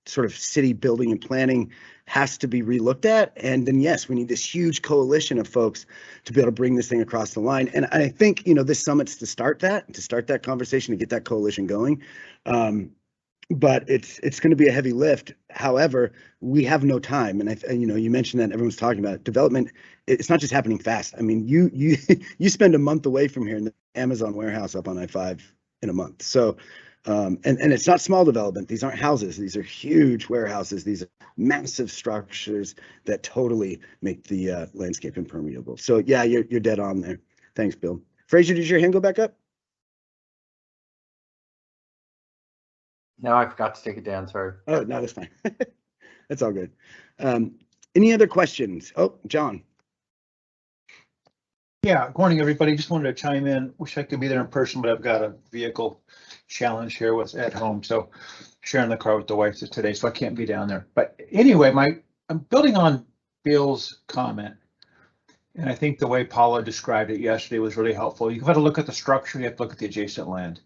sort of city building and planning has to be relooked at. And then, yes, we need this huge coalition of folks to be able to bring this thing across the line. And I think, you know, this summit's to start that conversation, to get that coalition going. But it's going to be a heavy lift. However, we have no time. And you know, you mentioned that everyone's talking about it. Development. It's not just happening fast. I mean, you spend a month away from here in the Amazon warehouse up on I-5 in a month. So, and it's not small development. These aren't houses. These are huge warehouses. These are massive structures that totally make the landscape impermeable. So yeah, you're dead on there. Thanks, Bill. Fraser, did your hand go back up? No, I forgot to take it down. Sorry. Oh, no, that's fine. That's all good. Any other questions? Oh, John. Yeah, good morning, everybody. Just wanted to chime in. Wish I could be there in person, but I've got a vehicle challenge here at home. So sharing the car with the wife today, so I can't be down there. But anyway, I'm building on Bill's comment. And I think the way Paula described it yesterday was really helpful. You've got to look at the structure, you have to look at the adjacent land.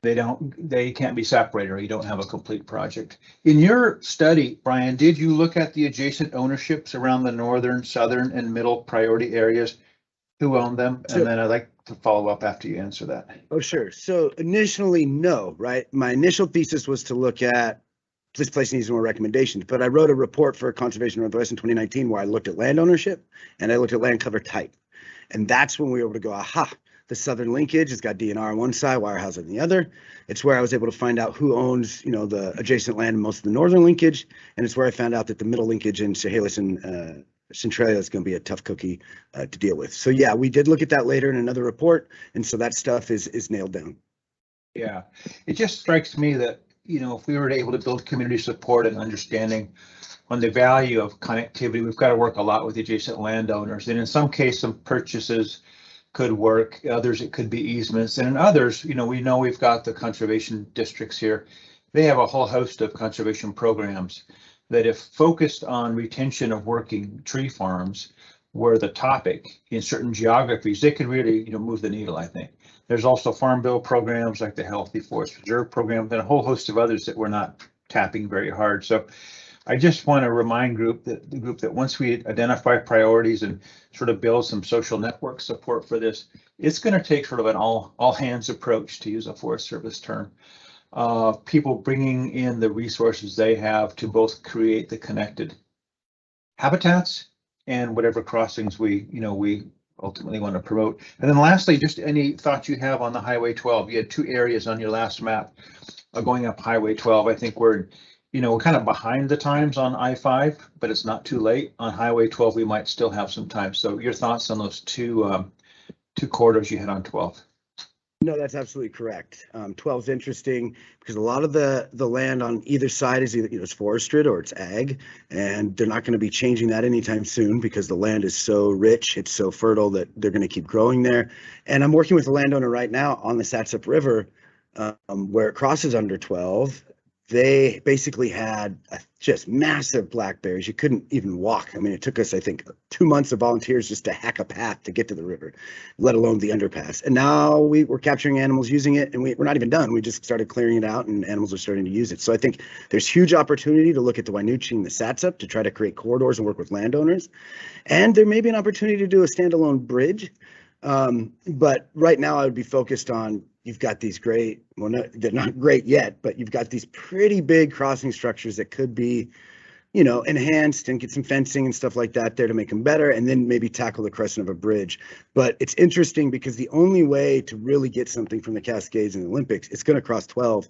They can't be separated, or you don't have a complete project. In your study, Brian, did you look at the adjacent ownerships around the northern, southern, and middle priority areas? Who owned them? And then I'd like to follow up after you answer that. Oh, sure. So initially, no, right? My initial thesis was to look at this place needs more recommendations. But I wrote a report for Conservation Northwest in 2019 where I looked at land ownership and I looked at land cover type. And that's when we were able to go, aha, the southern linkage has got DNR on one side, Weyerhaeuser on the other. It's where I was able to find out who owns, the adjacent land in most of the northern linkage. And it's where I found out that the middle linkage in Chehalis and Centralia is going to be a tough cookie to deal with. So yeah, we did look at that later in another report. And so that stuff is nailed down. Yeah, it just strikes me that, if we were able to build community support and understanding on the value of connectivity, we've got to work a lot with adjacent landowners. And in some cases, some purchases could work, others it could be easements. And in others, we know we've got the conservation districts here. They have a whole host of conservation programs that, if focused on retention of working tree farms, were the topic in certain geographies, they could really, move the needle, I think. There's also farm bill programs like the Healthy Forest Reserve program and a whole host of others that we're not tapping very hard. So I just want to remind the group that once we identify priorities and sort of build some social network support for this, it's going to take sort of an all hands approach, to use a Forest Service term. People bringing in the resources they have to both create the connected habitats and whatever crossings we ultimately want to promote. And then lastly, just any thoughts you have on the Highway 12. You had two areas on your last map going up Highway 12. I think we're kind of behind the times on I-5, but it's not too late. On Highway 12, we might still have some time. So your thoughts on those two corridors you had on 12? No, that's absolutely correct. 12 is interesting because a lot of the land on either side is either it's forested or it's ag, and they're not going to be changing that anytime soon because the land is so rich, it's so fertile that they're going to keep growing there. And I'm working with a landowner right now on the Satsup River where it crosses under 12. They basically had just massive blackberries. You couldn't even walk. I mean, it took us, I think, 2 months of volunteers just to hack a path to get to the river, let alone the underpass. And now we're capturing animals using it, and we're not even done. We just started clearing it out, and animals are starting to use it. So I think there's huge opportunity to look at the Wynoochee and the Satsup to try to create corridors and work with landowners. And there may be an opportunity to do a standalone bridge. But right now I would be focused on, you've got these great, well, no, they're not great yet, but you've got these pretty big crossing structures that could be, enhanced and get some fencing and stuff like that there to make them better, and then maybe tackle the question of a bridge. But it's interesting because the only way to really get something from the Cascades and the Olympics, it's going to cross 12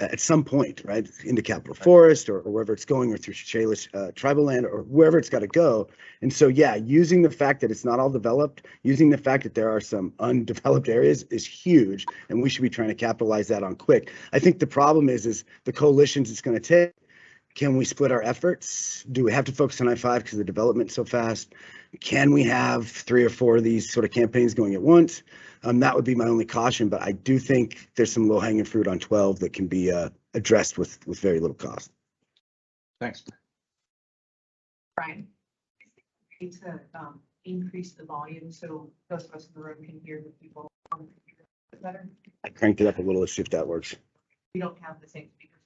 at some point, right, into Capitol Forest or wherever it's going, or through Chehalis tribal land, or wherever it's got to go. And so, yeah, using the fact that it's not all developed, using the fact that there are some undeveloped areas is huge, and we should be trying to capitalize that on quick. I think the problem is the coalitions it's going to take. Can we split our efforts? Do we have to focus on I-5 because the development's so fast? Can we have 3 or 4 of these sort of campaigns going at once? That would be my only caution, but I do think there's some low-hanging fruit on 12 that can be addressed with very little cost. Thanks. Brian, I need to increase the volume so those of us in the room can hear the people on the computer better. I cranked it up a little. Let's see if that works. We don't have the same speakers.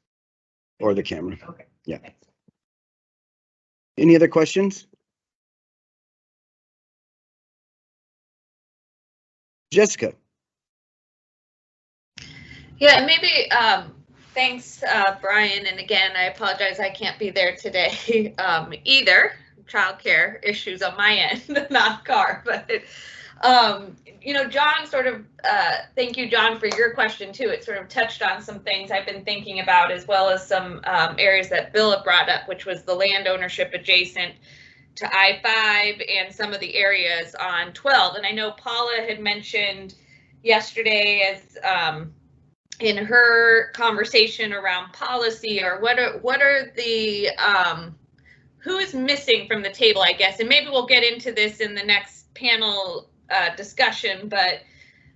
Or the camera. Okay. Yeah. Thanks. Any other questions? Jessica. Yeah, maybe, thanks, Brian. And again, I apologize, I can't be there today either. Childcare issues on my end, not car, but John sort of, thank you, John, for your question too. It sort of touched on some things I've been thinking about, as well as some areas that Bill had brought up, which was the land ownership adjacent to I-5 and some of the areas on 12. And I know Paula had mentioned yesterday as in her conversation around policy, or what are the who is missing from the table, I guess, and maybe we'll get into this in the next panel discussion, but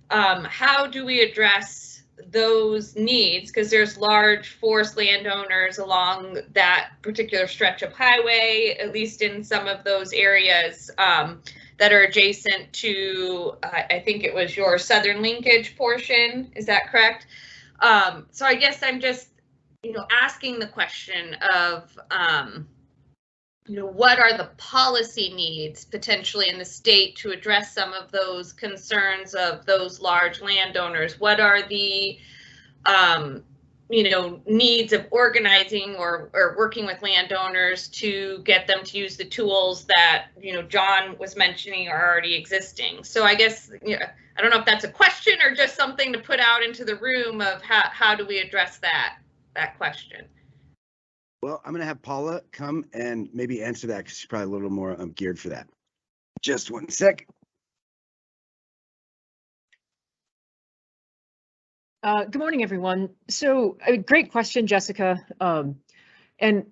how do we address those needs? Because there's large forest landowners along that particular stretch of highway, at least in some of those areas that are adjacent to, I think it was your southern linkage portion, is that correct? So I guess I'm just, asking the question of, what are the policy needs potentially in the state to address some of those concerns of those large landowners? What are the, needs of organizing or working with landowners to get them to use the tools that, John was mentioning are already existing. So I guess, I don't know if that's a question or just something to put out into the room of how do we address that question? Well, I'm going to have Paula come and maybe answer that because she's probably a little more geared for that. Just one sec. Good morning, everyone. So great question, Jessica. And,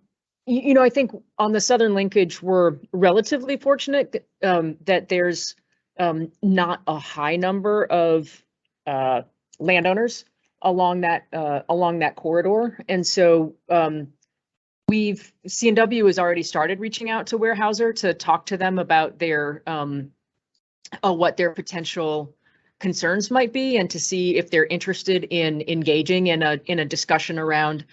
I think on the Southern Linkage, we're relatively fortunate that there's not a high number of landowners along that corridor. And so CNW has already started reaching out to Weyerhaeuser to talk to them about their what their potential concerns might be, and to see if they're interested in engaging in a discussion around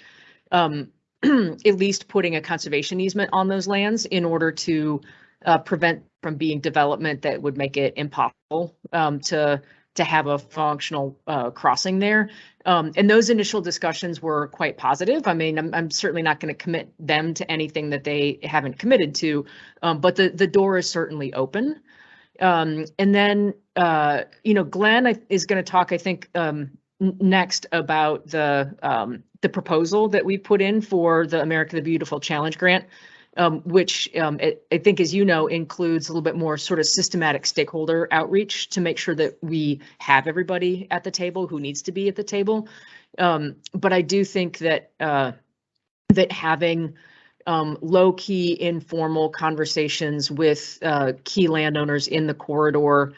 at least putting a conservation easement on those lands in order to prevent from being development that would make it impossible to have a functional crossing there. And those initial discussions were quite positive. I mean, I'm certainly not going to commit them to anything that they haven't committed to, but the door is certainly open. And then, Glenn is going to talk, I think, next about the proposal that we put in for the America the Beautiful Challenge Grant, which I think, as you know, includes a little bit more sort of systematic stakeholder outreach to make sure that we have everybody at the table who needs to be at the table. But I do think that that having low-key informal conversations with key landowners in the corridor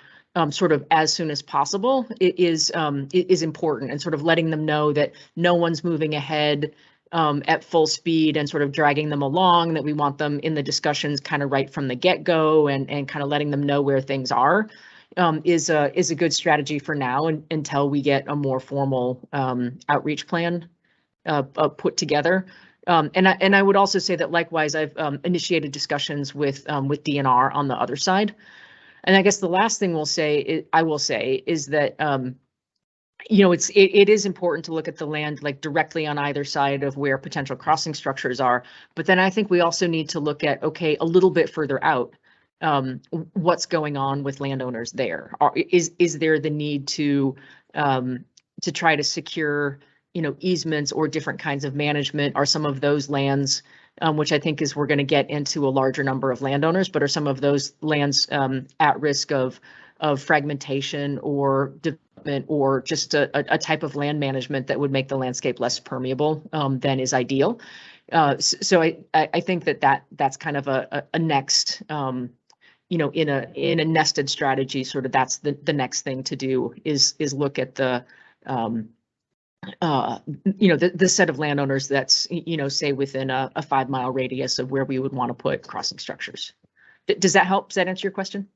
sort of as soon as possible is important, and sort of letting them know that no one's moving ahead at full speed and sort of dragging them along, that we want them in the discussions kind of right from the get-go, and kind of letting them know where things are is a good strategy for now, until we get a more formal outreach plan put together. And I would also say that likewise, I've initiated discussions with DNR on the other side. And I guess the last thing I will say is that it is important to look at the land like directly on either side of where potential crossing structures are. But then I think we also need to look at, okay, a little bit further out, what's going on with landowners there? Is there the need to try to secure easements or different kinds of management? Are some of those lands, which I think is we're going to get into a larger number of landowners, but are some of those lands at risk of fragmentation or development, or just a type of land management that would make the landscape less permeable than is ideal? So I think that's kind of a next, in a nested strategy, sort of that's the next thing to do is look at the the set of landowners that's, say within a 5-mile radius of where we would want to put crossing structures. Does that help? Does that answer your question?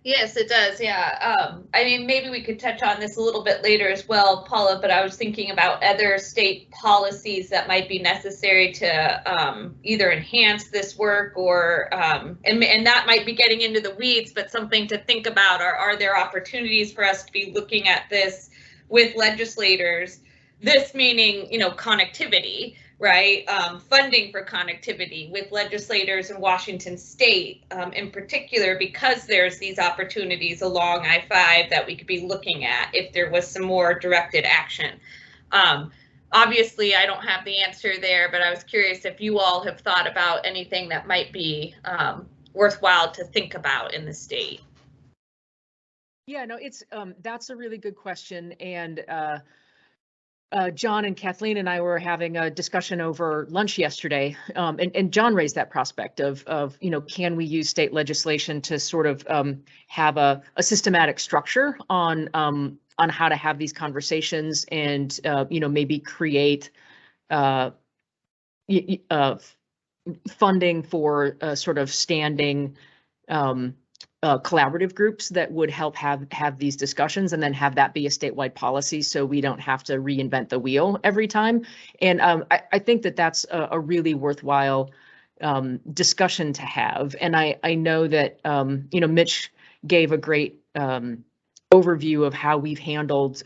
Yes, it does. Yeah. I mean, maybe we could touch on this a little bit later as well, Paula, but I was thinking about other state policies that might be necessary to either enhance this work or, and that might be getting into the weeds, but something to think about. Are there opportunities for us to be looking at this with legislators? This meaning, connectivity, right? Funding for connectivity with legislators in Washington state, in particular, because there's these opportunities along I-5 that we could be looking at if there was some more directed action. Obviously, I don't have the answer there, but I was curious if you all have thought about anything that might be worthwhile to think about in the state. Yeah, no, that's a really good question. And John and Kathleen and I were having a discussion over lunch yesterday, and John raised that prospect of can we use state legislation to sort of have a systematic structure on how to have these conversations, and maybe create funding for sort of standing collaborative groups that would help have these discussions, and then have that be a statewide policy, so we don't have to reinvent the wheel every time. And I think that that's a really worthwhile discussion to have. And I know that Mitch gave a great overview of how we've handled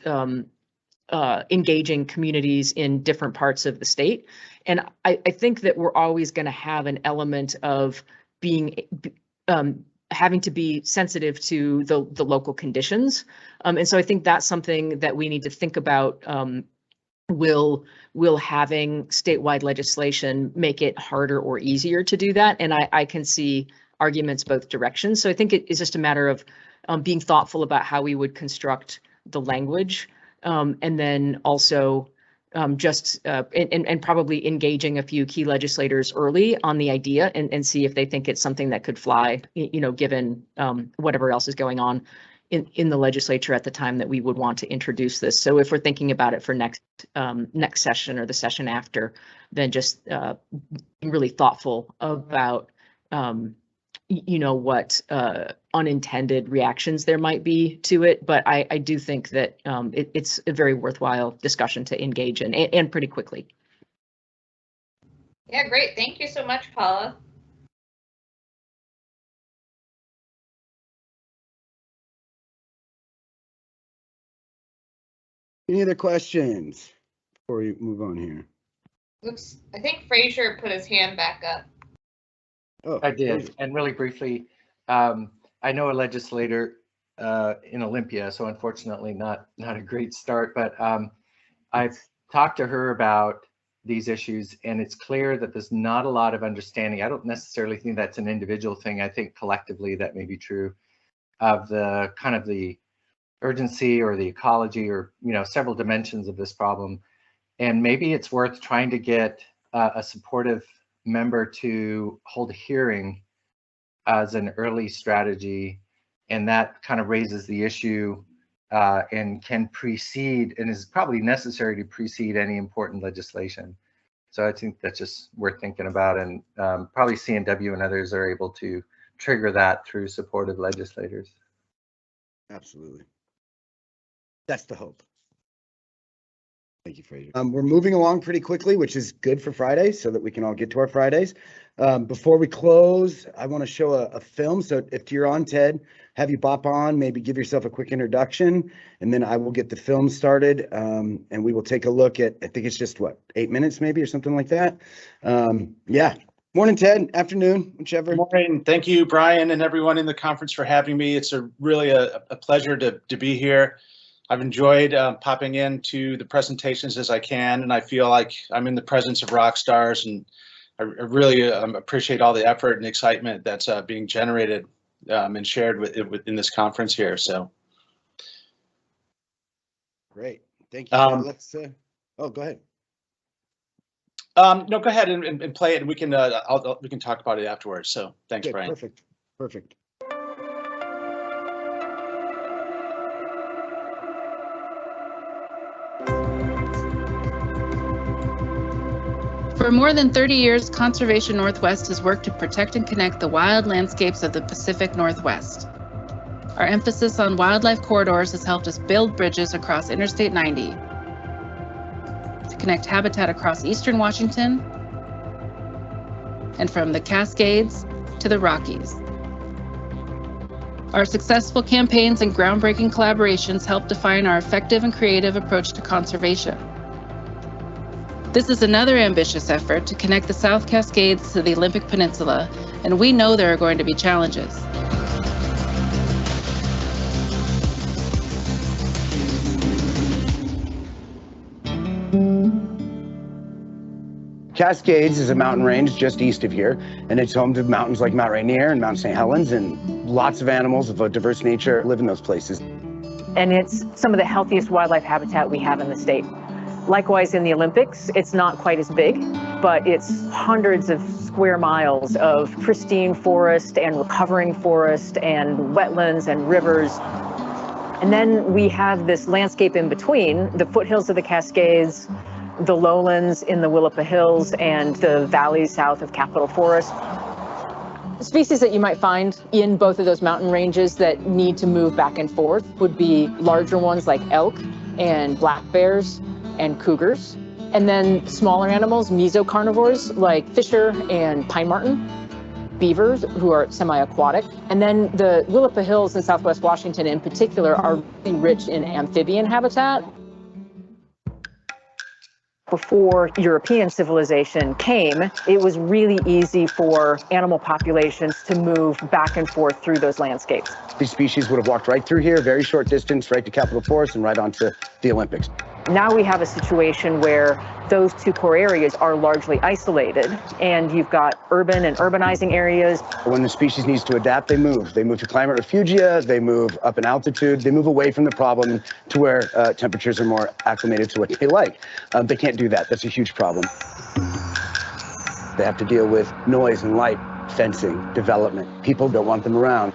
engaging communities in different parts of the state. And I think that we're always going to have an element of being having to be sensitive to the local conditions. And so I think that's something that we need to think about. Will having statewide legislation make it harder or easier to do that? And I can see arguments both directions. So I think it is just a matter of being thoughtful about how we would construct the language, and then also and probably engaging a few key legislators early on the idea and see if they think it's something that could fly, given whatever else is going on in the legislature at the time that we would want to introduce this. So if we're thinking about it for next session or the session after, then just being really thoughtful about what unintended reactions there might be to it. But I do think that it's a very worthwhile discussion to engage in, and pretty quickly. Yeah, great. Thank you so much, Paula. Any other questions before we move on here? Oops, I think Fraser put his hand back up. Oh, I did, and really briefly, I know a legislator in Olympia, so unfortunately not a great start, but I've talked to her about these issues, and it's clear that there's not a lot of understanding. I don't necessarily think that's an individual thing. I think collectively that may be true of the kind of the urgency or the ecology or several dimensions of this problem. And maybe it's worth trying to get a supportive member to hold a hearing as an early strategy, and that kind of raises the issue and can precede, and is probably necessary to precede any important legislation. So I think that's just worth thinking about, and probably CNW and others are able to trigger that through supportive legislators. absolutely. That's the hope. Thank you, Fraser. We're moving along pretty quickly, which is good for Fridays so that we can all get to our Fridays. Before we close, I want to show a film. So if you're on, Ted, have you bop on, maybe give yourself a quick introduction, and then I will get the film started, and we will take a look at, I think it's just 8 minutes maybe or something like that. Yeah. Morning, Ted. Afternoon, whichever. Morning. Thank you, Brian, and everyone in the conference for having me. It's really a pleasure to be here. I've enjoyed popping into the presentations as I can, and I feel like I'm in the presence of rock stars, and I really appreciate all the effort and excitement that's being generated and shared within this conference here. So, Great, thank you. Let's. Oh, go ahead. No, go ahead and play it, and we can we can talk about it afterwards. So, thanks, Okay, Brian. perfect. Perfect. For more than 30 years, Conservation Northwest has worked to protect and connect the wild landscapes of the Pacific Northwest. Our emphasis on wildlife corridors has helped us build bridges across Interstate 90 to connect habitat across eastern Washington and from the Cascades to the Rockies. Our successful campaigns and groundbreaking collaborations help define our effective and creative approach to conservation. This is another ambitious effort to connect the South Cascades to the Olympic Peninsula, and we know there are going to be challenges. Cascades is a mountain range just east of here, and it's home to mountains like Mount Rainier and Mount St. Helens, and lots of animals of a diverse nature live in those places. And it's some of the healthiest wildlife habitat we have in the state. Likewise, in the Olympics, it's not quite as big, but it's hundreds of square miles of pristine forest and recovering forest and wetlands and rivers. And then we have this landscape in between, the foothills of the Cascades, the lowlands in the Willapa Hills, and the valleys south of Capitol Forest. Species that you might find in both of those mountain ranges that need to move back and forth would be larger ones like elk and black bears and cougars, and then smaller animals, mesocarnivores like fisher and pine marten, beavers who are semi-aquatic, and then the Willapa Hills in Southwest Washington in particular are really rich in amphibian habitat. Before European civilization came, it was really easy for animal populations to move back and forth through those landscapes. These species would have walked right through here, very short distance, right to Capitol Forest and right onto the Olympics. Now we have a situation where those two core areas are largely isolated, and you've got urban and urbanizing areas. When the species needs to adapt, they move. They move to climate refugia, they move up in altitude, they move away from the problem to where temperatures are more acclimated to what they like. They can't do that. That's a huge problem. They have to deal with noise and light, fencing, development. People don't want them around.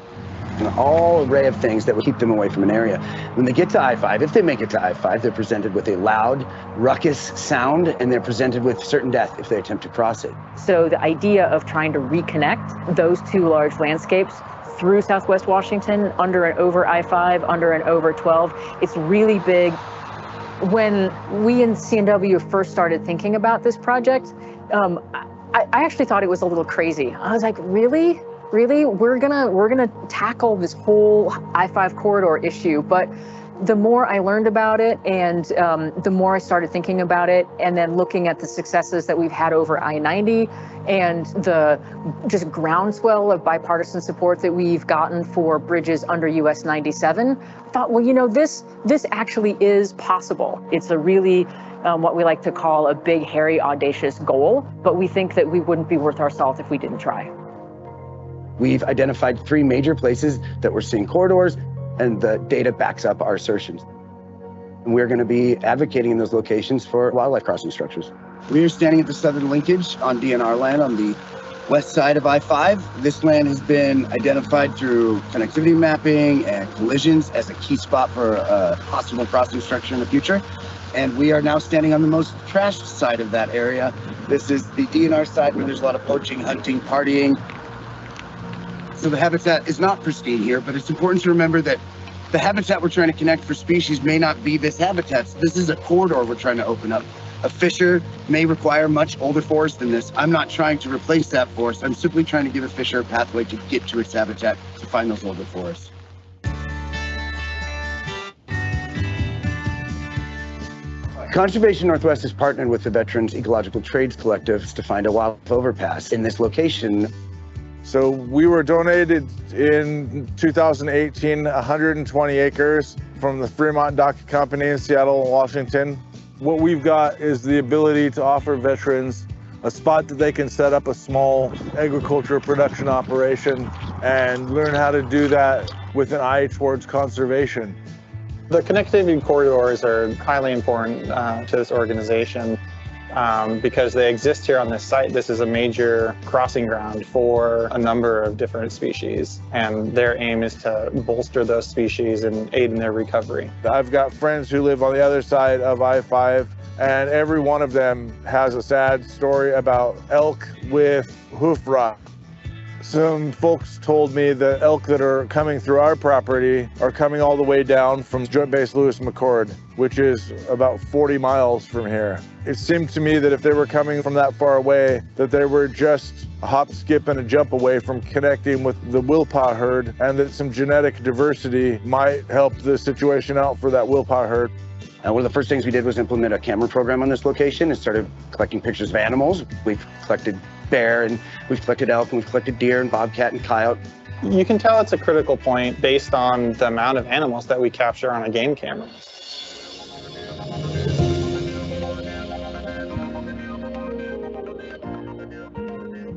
An all array of things that would keep them away from an area. When they get to I-5, if they make it to I-5, they're presented with a loud, ruckus sound, and they're presented with certain death if they attempt to cross it. So the idea of trying to reconnect those two large landscapes through Southwest Washington, under and over I-5, under and over 12, it's really big. When we in CNW first started thinking about this project, I actually thought it was a little crazy. I was like, really? Really, we're gonna tackle this whole I-5 corridor issue? But the more I learned about it, and the more I started thinking about it, and then looking at the successes that we've had over I-90 and the just groundswell of bipartisan support that we've gotten for bridges under US 97, I thought, well, you know, this actually is possible. It's a really what we like to call a big, hairy, audacious goal, but we think that we wouldn't be worth our salt if we didn't try. We've identified 3 major places that we're seeing corridors, and the data backs up our assertions. And we're going to be advocating in those locations for wildlife crossing structures. We are standing at the southern linkage on DNR land on the west side of I-5. This land has been identified through connectivity mapping and collisions as a key spot for a possible crossing structure in the future. And we are now standing on the most trashed side of that area. This is the DNR side where there's a lot of poaching, hunting, partying. So the habitat is not pristine here, but it's important to remember that the habitat we're trying to connect for species may not be this habitat. This is a corridor we're trying to open up. A fisher may require much older forest than this. I'm not trying to replace that forest. I'm simply trying to give a fisher a pathway to get to its habitat to find those older forests. Conservation Northwest has partnered with the Veterans Ecological Trades Collective to find a wildlife overpass in this location. So we were donated in 2018, 120 acres from the Fremont Dock Company in Seattle, Washington. What we've got is the ability to offer veterans a spot that they can set up a small agriculture production operation and learn how to do that with an eye towards conservation. The connectivity corridors are highly important to this organization. Because they exist here on this site. This is a major crossing ground for a number of different species, and their aim is to bolster those species and aid in their recovery. I've got friends who live on the other side of I-5, and every one of them has a sad story about elk with hoof rot. Some folks told me that elk that are coming through our property are coming all the way down from Joint Base Lewis McChord, which is about 40 miles from here. It seemed to me that if they were coming from that far away, that they were just a hop, skip, and a jump away from connecting with the Willapa herd, and that some genetic diversity might help the situation out for that Willapa herd. One of the first things we did was implement a camera program on this location and started collecting pictures of animals. We've collected bear, and we've collected elk, and we've collected deer and bobcat and coyote. You can tell it's a critical point based on the amount of animals that we capture on a game camera.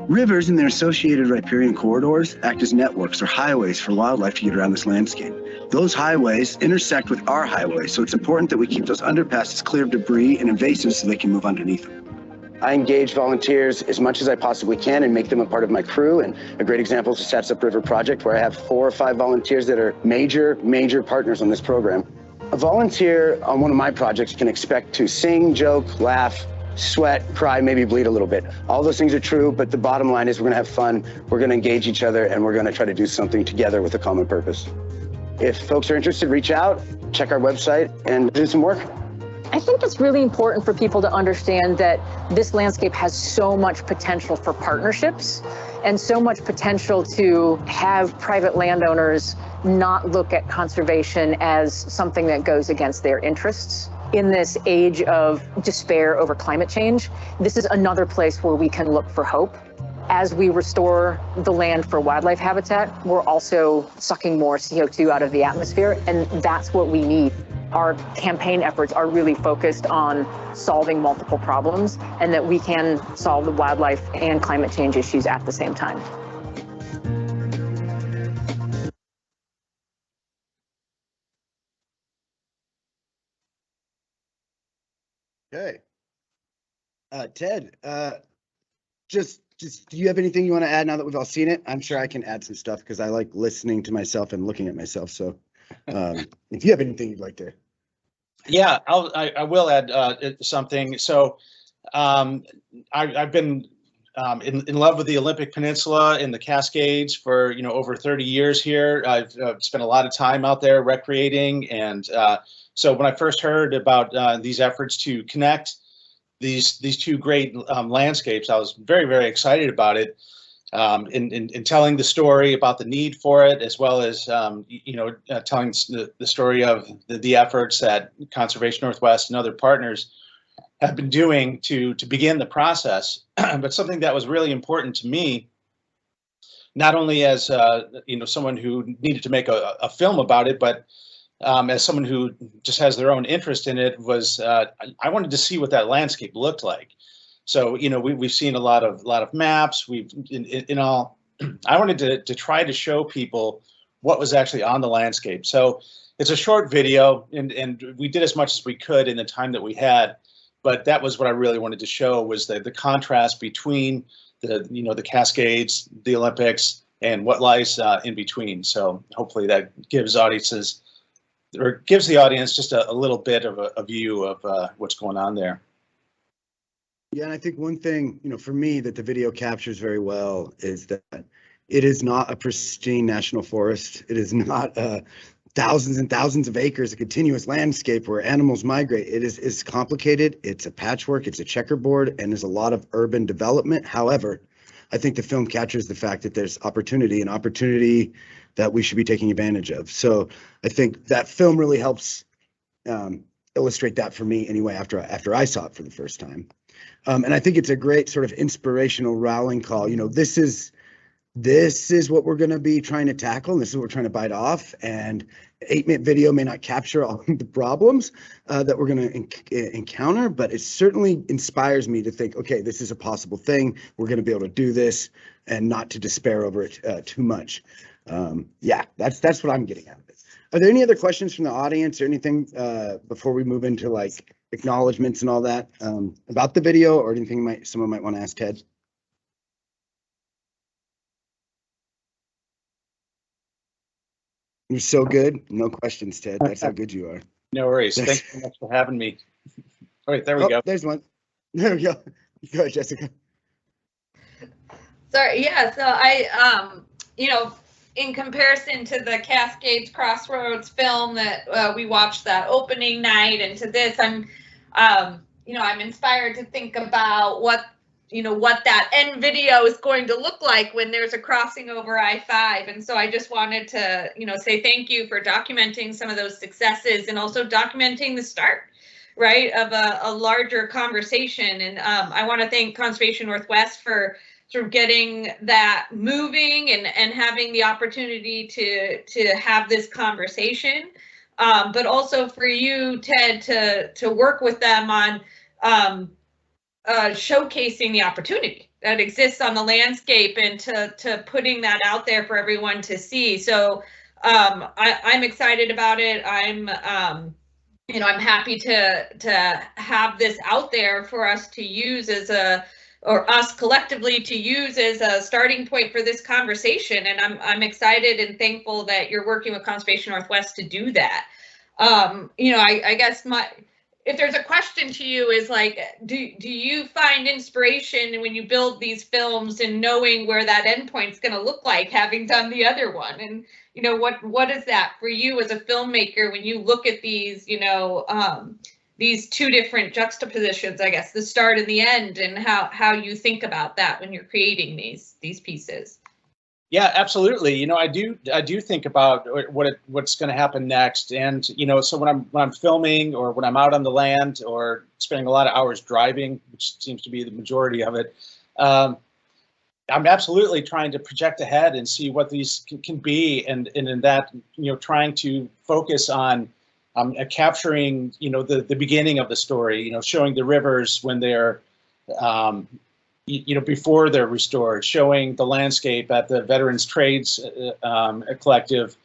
Rivers and their associated riparian corridors act as networks or highways for wildlife to get around this landscape. Those highways intersect with our highways, so it's important that we keep those underpasses clear of debris and invasives so they can move underneath them. I engage volunteers as much as I possibly can and make them a part of my crew. And a great example is the Stats Up River project, where I have 4 or 5 volunteers that are major partners on this program. A volunteer on one of my projects can expect to sing, joke, laugh, sweat, cry, maybe bleed a little bit. All those things are true, but the bottom line is we're gonna have fun, we're gonna engage each other, and we're gonna try to do something together with a common purpose. If folks are interested, reach out, check our website, and do some work. I think it's really important for people to understand that this landscape has so much potential for partnerships and so much potential to have private landowners not look at conservation as something that goes against their interests. in this age of despair over climate change, this is another place where we can look for hope. As we restore the land for wildlife habitat, we're also sucking more CO2 out of the atmosphere, and that's what we need. Our campaign efforts are really focused on solving multiple problems, and that we can solve the wildlife and climate change issues at the same time. Okay. Ted, just do you have anything you want to add now that we've all seen it? I'm sure I can add some stuff because I like listening to myself and looking at myself. So if you have anything you'd like to. Yeah, I will add something. So I've been in love with the Olympic Peninsula and the Cascades for over 30 years here. I've spent a lot of time out there recreating, and so when I first heard about these efforts to connect these two great landscapes, I was very, very excited about it. In telling the story about the need for it, as well as telling the story of the efforts that Conservation Northwest and other partners have been doing to begin the process. But something that was really important to me, not only as someone who needed to make a film about it, but as someone who just has their own interest in it, was I wanted to see what that landscape looked like. So we've seen a lot of maps. We've in all. I wanted to try to show people what was actually on the landscape. So it's a short video, and we did as much as we could in the time that we had. But that was what I really wanted to show, was the contrast between the Cascades, the Olympics, and what lies in between. So hopefully that gives audiences, or gives the audience, just a little bit of a view of what's going on there. Yeah, and I think one thing, for me that the video captures very well is that it is not a pristine national forest. It is not thousands and thousands of acres, a continuous landscape where animals migrate. It's complicated. It's a patchwork. It's a checkerboard, and there's a lot of urban development. However, I think the film captures the fact that there's opportunity that we should be taking advantage of. So I think that film really helps illustrate that for me anyway, after I saw it for the first time. And I think it's a great sort of inspirational rallying call. This is what we're going to be trying to tackle, and this is what we're trying to bite off. And 8-minute video may not capture all the problems that we're going to encounter, but it certainly inspires me to think, okay, this is a possible thing. We're going to be able to do this, and not to despair over it too much. Yeah, that's what I'm getting out of it. Are there any other questions from the audience or anything before we move into like acknowledgements and all that about the video, or anything someone might want to ask Ted? You're so good. No questions, Ted. That's how good you are. No worries. Thanks so much for having me. All right, there we go. There's one. There we go. Go ahead, Jessica. Sorry. Yeah. So I, in comparison to the Cascades Crossroads film that we watched that opening night, and to this, I'm inspired to think about what that end video is going to look like when there's a crossing over I-5. And so I just wanted to, say thank you for documenting some of those successes, and also documenting the start, right, of a larger conversation. And I want to thank Conservation Northwest for sort of getting that moving and having the opportunity to have this conversation, but also for you, Ted, to work with them on showcasing the opportunity that exists on the landscape, and to putting that out there for everyone to see. So I'm excited about it. I'm happy to have this out there for us to use or us collectively to use as a starting point for this conversation. And I'm excited and thankful that you're working with Conservation Northwest to do that. I guess if there's a question to you is like, do you find inspiration when you build these films and knowing where that endpoint's going to look like, having done the other one? And what is that for you as a filmmaker when you look at these these two different juxtapositions, I guess, the start and the end, and how you think about that when you're creating these pieces? Yeah, absolutely. You know, I do think about what's going to happen next. And, you know, so when I'm filming or when I'm out on the land or spending a lot of hours driving, which seems to be the majority of it, I'm absolutely trying to project ahead and see what these can be. And in that, you know, trying to focus on capturing, you know, the beginning of the story, you know, showing the rivers when they're, you know, before they're restored, showing the landscape at the Veterans Trades Collective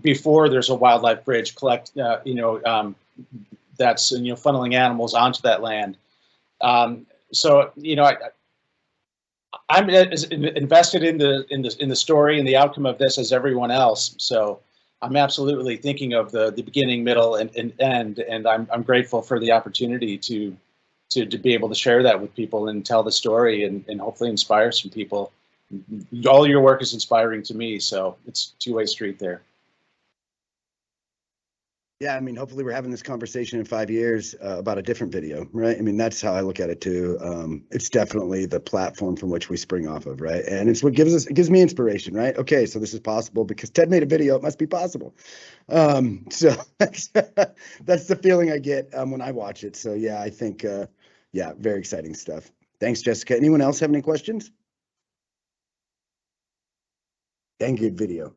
before there's a wildlife bridge you know, that's, you know, funneling animals onto that land. So, you know, I'm as invested in the story and the outcome of this as everyone else. So I'm absolutely thinking of the beginning, middle, and end, and I'm grateful for the opportunity to be able to share that with people and tell the story and hopefully inspire some people. All your work is inspiring to me, so it's a two-way street there. Yeah, I mean, hopefully we're having this conversation in 5 years about a different video, right? I mean, that's how I look at it too. It's definitely the platform from which we spring off of, right? And it's what it gives me inspiration, right? Okay, so this is possible because Ted made a video, it must be possible. So that's the feeling I get when I watch it. So yeah, I think, yeah, very exciting stuff. Thanks, Jessica. Anyone else have any questions? Dang good video.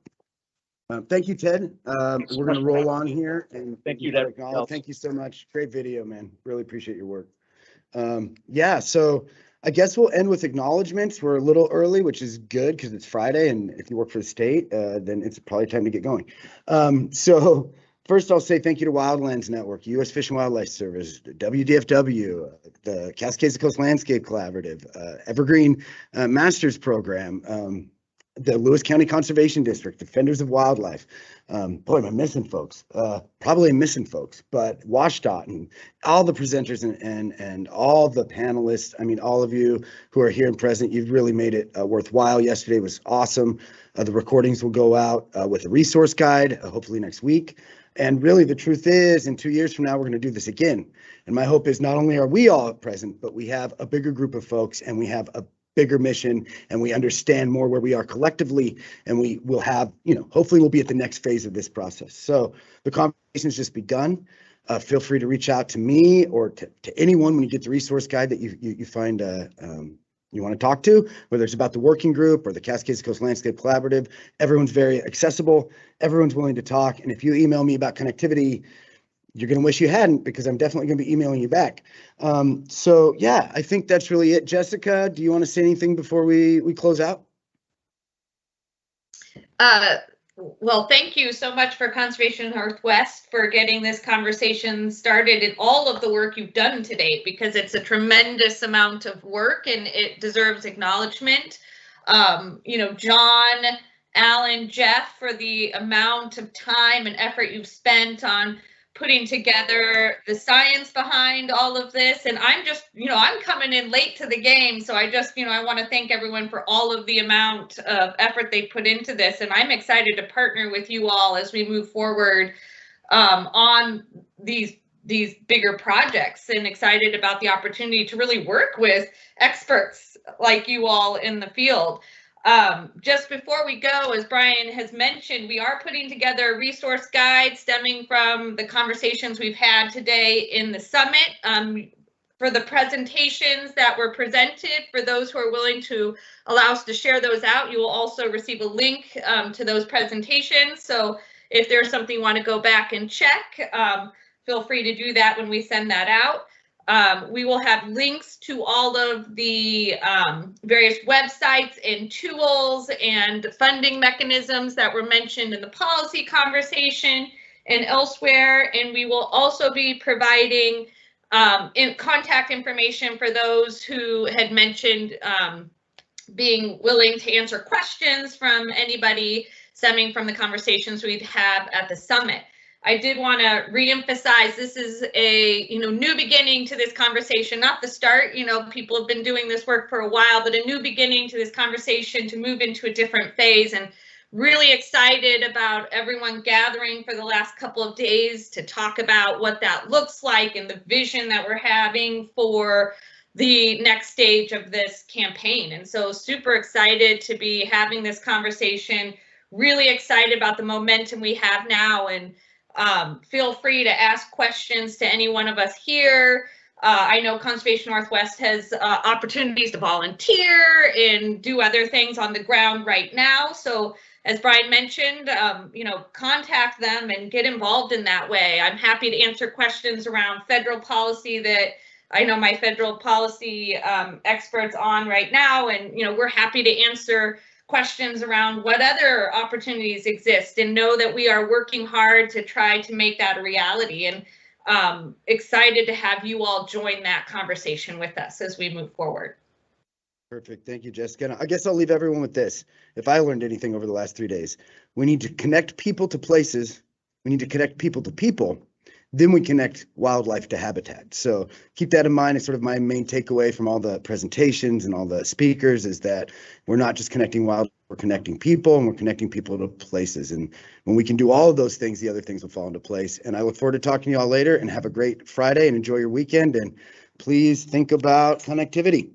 Thank you, Ted. We're going to roll on here. And thank you, Ted. Thank you so much. Great video, man. Really appreciate your work. Yeah, so I guess we'll end with acknowledgements. We're a little early, which is good because it's Friday. And if you work for the state, then it's probably time to get going. So first, I'll say thank you to Wildlands Network, U.S. Fish and Wildlife Service, WDFW, the Cascades of Coast Landscape Collaborative, Evergreen Masters Program, the Lewis County Conservation District, Defenders of Wildlife. Boy, am I missing folks. Probably missing folks, but WashDOT and all the presenters and all the panelists. I mean, all of you who are here and present, you've really made it worthwhile. Yesterday was awesome. The recordings will go out with a resource guide, hopefully next week. And really, the truth is, in 2 years from now, we're going to do this again. And my hope is not only are we all present, but we have a bigger group of folks and we have a bigger mission and we understand more where we are collectively, and we will have, you know, hopefully we'll be at the next phase of this process. So the conversation's just begun. Feel free to reach out to me or to anyone when you get the resource guide that you find you want to talk to, whether it's about the working group or the Cascades Coast Landscape Collaborative. Everyone's very accessible. Everyone's willing to talk. And if you email me about connectivity, you're going to wish you hadn't, because I'm definitely going to be emailing you back. So yeah, I think that's really it. Jessica, do you want to say anything before we close out? Well, thank you so much for Conservation Northwest for getting this conversation started and all of the work you've done today, because it's a tremendous amount of work and it deserves acknowledgement. You know, John, Alan, Jeff, for the amount of time and effort you've spent on putting together the science behind all of this. And I'm just, you know, I'm coming in late to the game. So I just, you know, I want to thank everyone for all of the amount of effort they put into this. And I'm excited to partner with you all as we move forward on these bigger projects, and excited about the opportunity to really work with experts like you all in the field. Just before we go, as Brian has mentioned, we are putting together a resource guide stemming from the conversations we've had today in the summit. For the presentations that were presented, for those who are willing to allow us to share those out, you will also receive a link to those presentations. So if there's something you want to go back and check, feel free to do that when we send that out. We will have links to all of the various websites and tools and funding mechanisms that were mentioned in the policy conversation and elsewhere. And we will also be providing contact information for those who had mentioned being willing to answer questions from anybody stemming from the conversations we'd have at the summit. I did want to reemphasize this is a new beginning to this conversation, not the start. People have been doing this work for a while, but a new beginning to this conversation to move into a different phase, and really excited about everyone gathering for the last couple of days to talk about what that looks like and the vision that we're having for the next stage of this campaign. And so super excited to be having this conversation, really excited about the momentum we have now, and feel free to ask questions to any one of us here. I know Conservation Northwest has opportunities to volunteer and do other things on the ground right now. So as Brian mentioned, contact them and get involved in that way. I'm happy to answer questions around federal policy that I know my federal policy experts on right now, and we're happy to answer questions around what other opportunities exist, and know that we are working hard to try to make that a reality, and excited to have you all join that conversation with us as we move forward. Perfect. Thank you, Jessica. I guess I'll leave everyone with this. If I learned anything over the last 3 days, we need to connect people to places. We need to connect people to people. Then we connect wildlife to habitat. So keep that in mind. It's sort of my main takeaway from all the presentations and all the speakers, is that we're not just connecting wildlife, we're connecting people, and we're connecting people to places. And when we can do all of those things, the other things will fall into place. And I look forward to talking to you all later, and have a great Friday and enjoy your weekend. And please think about connectivity.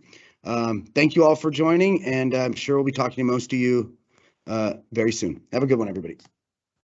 Thank you all for joining, and I'm sure we'll be talking to most of you very soon. Have a good one, everybody.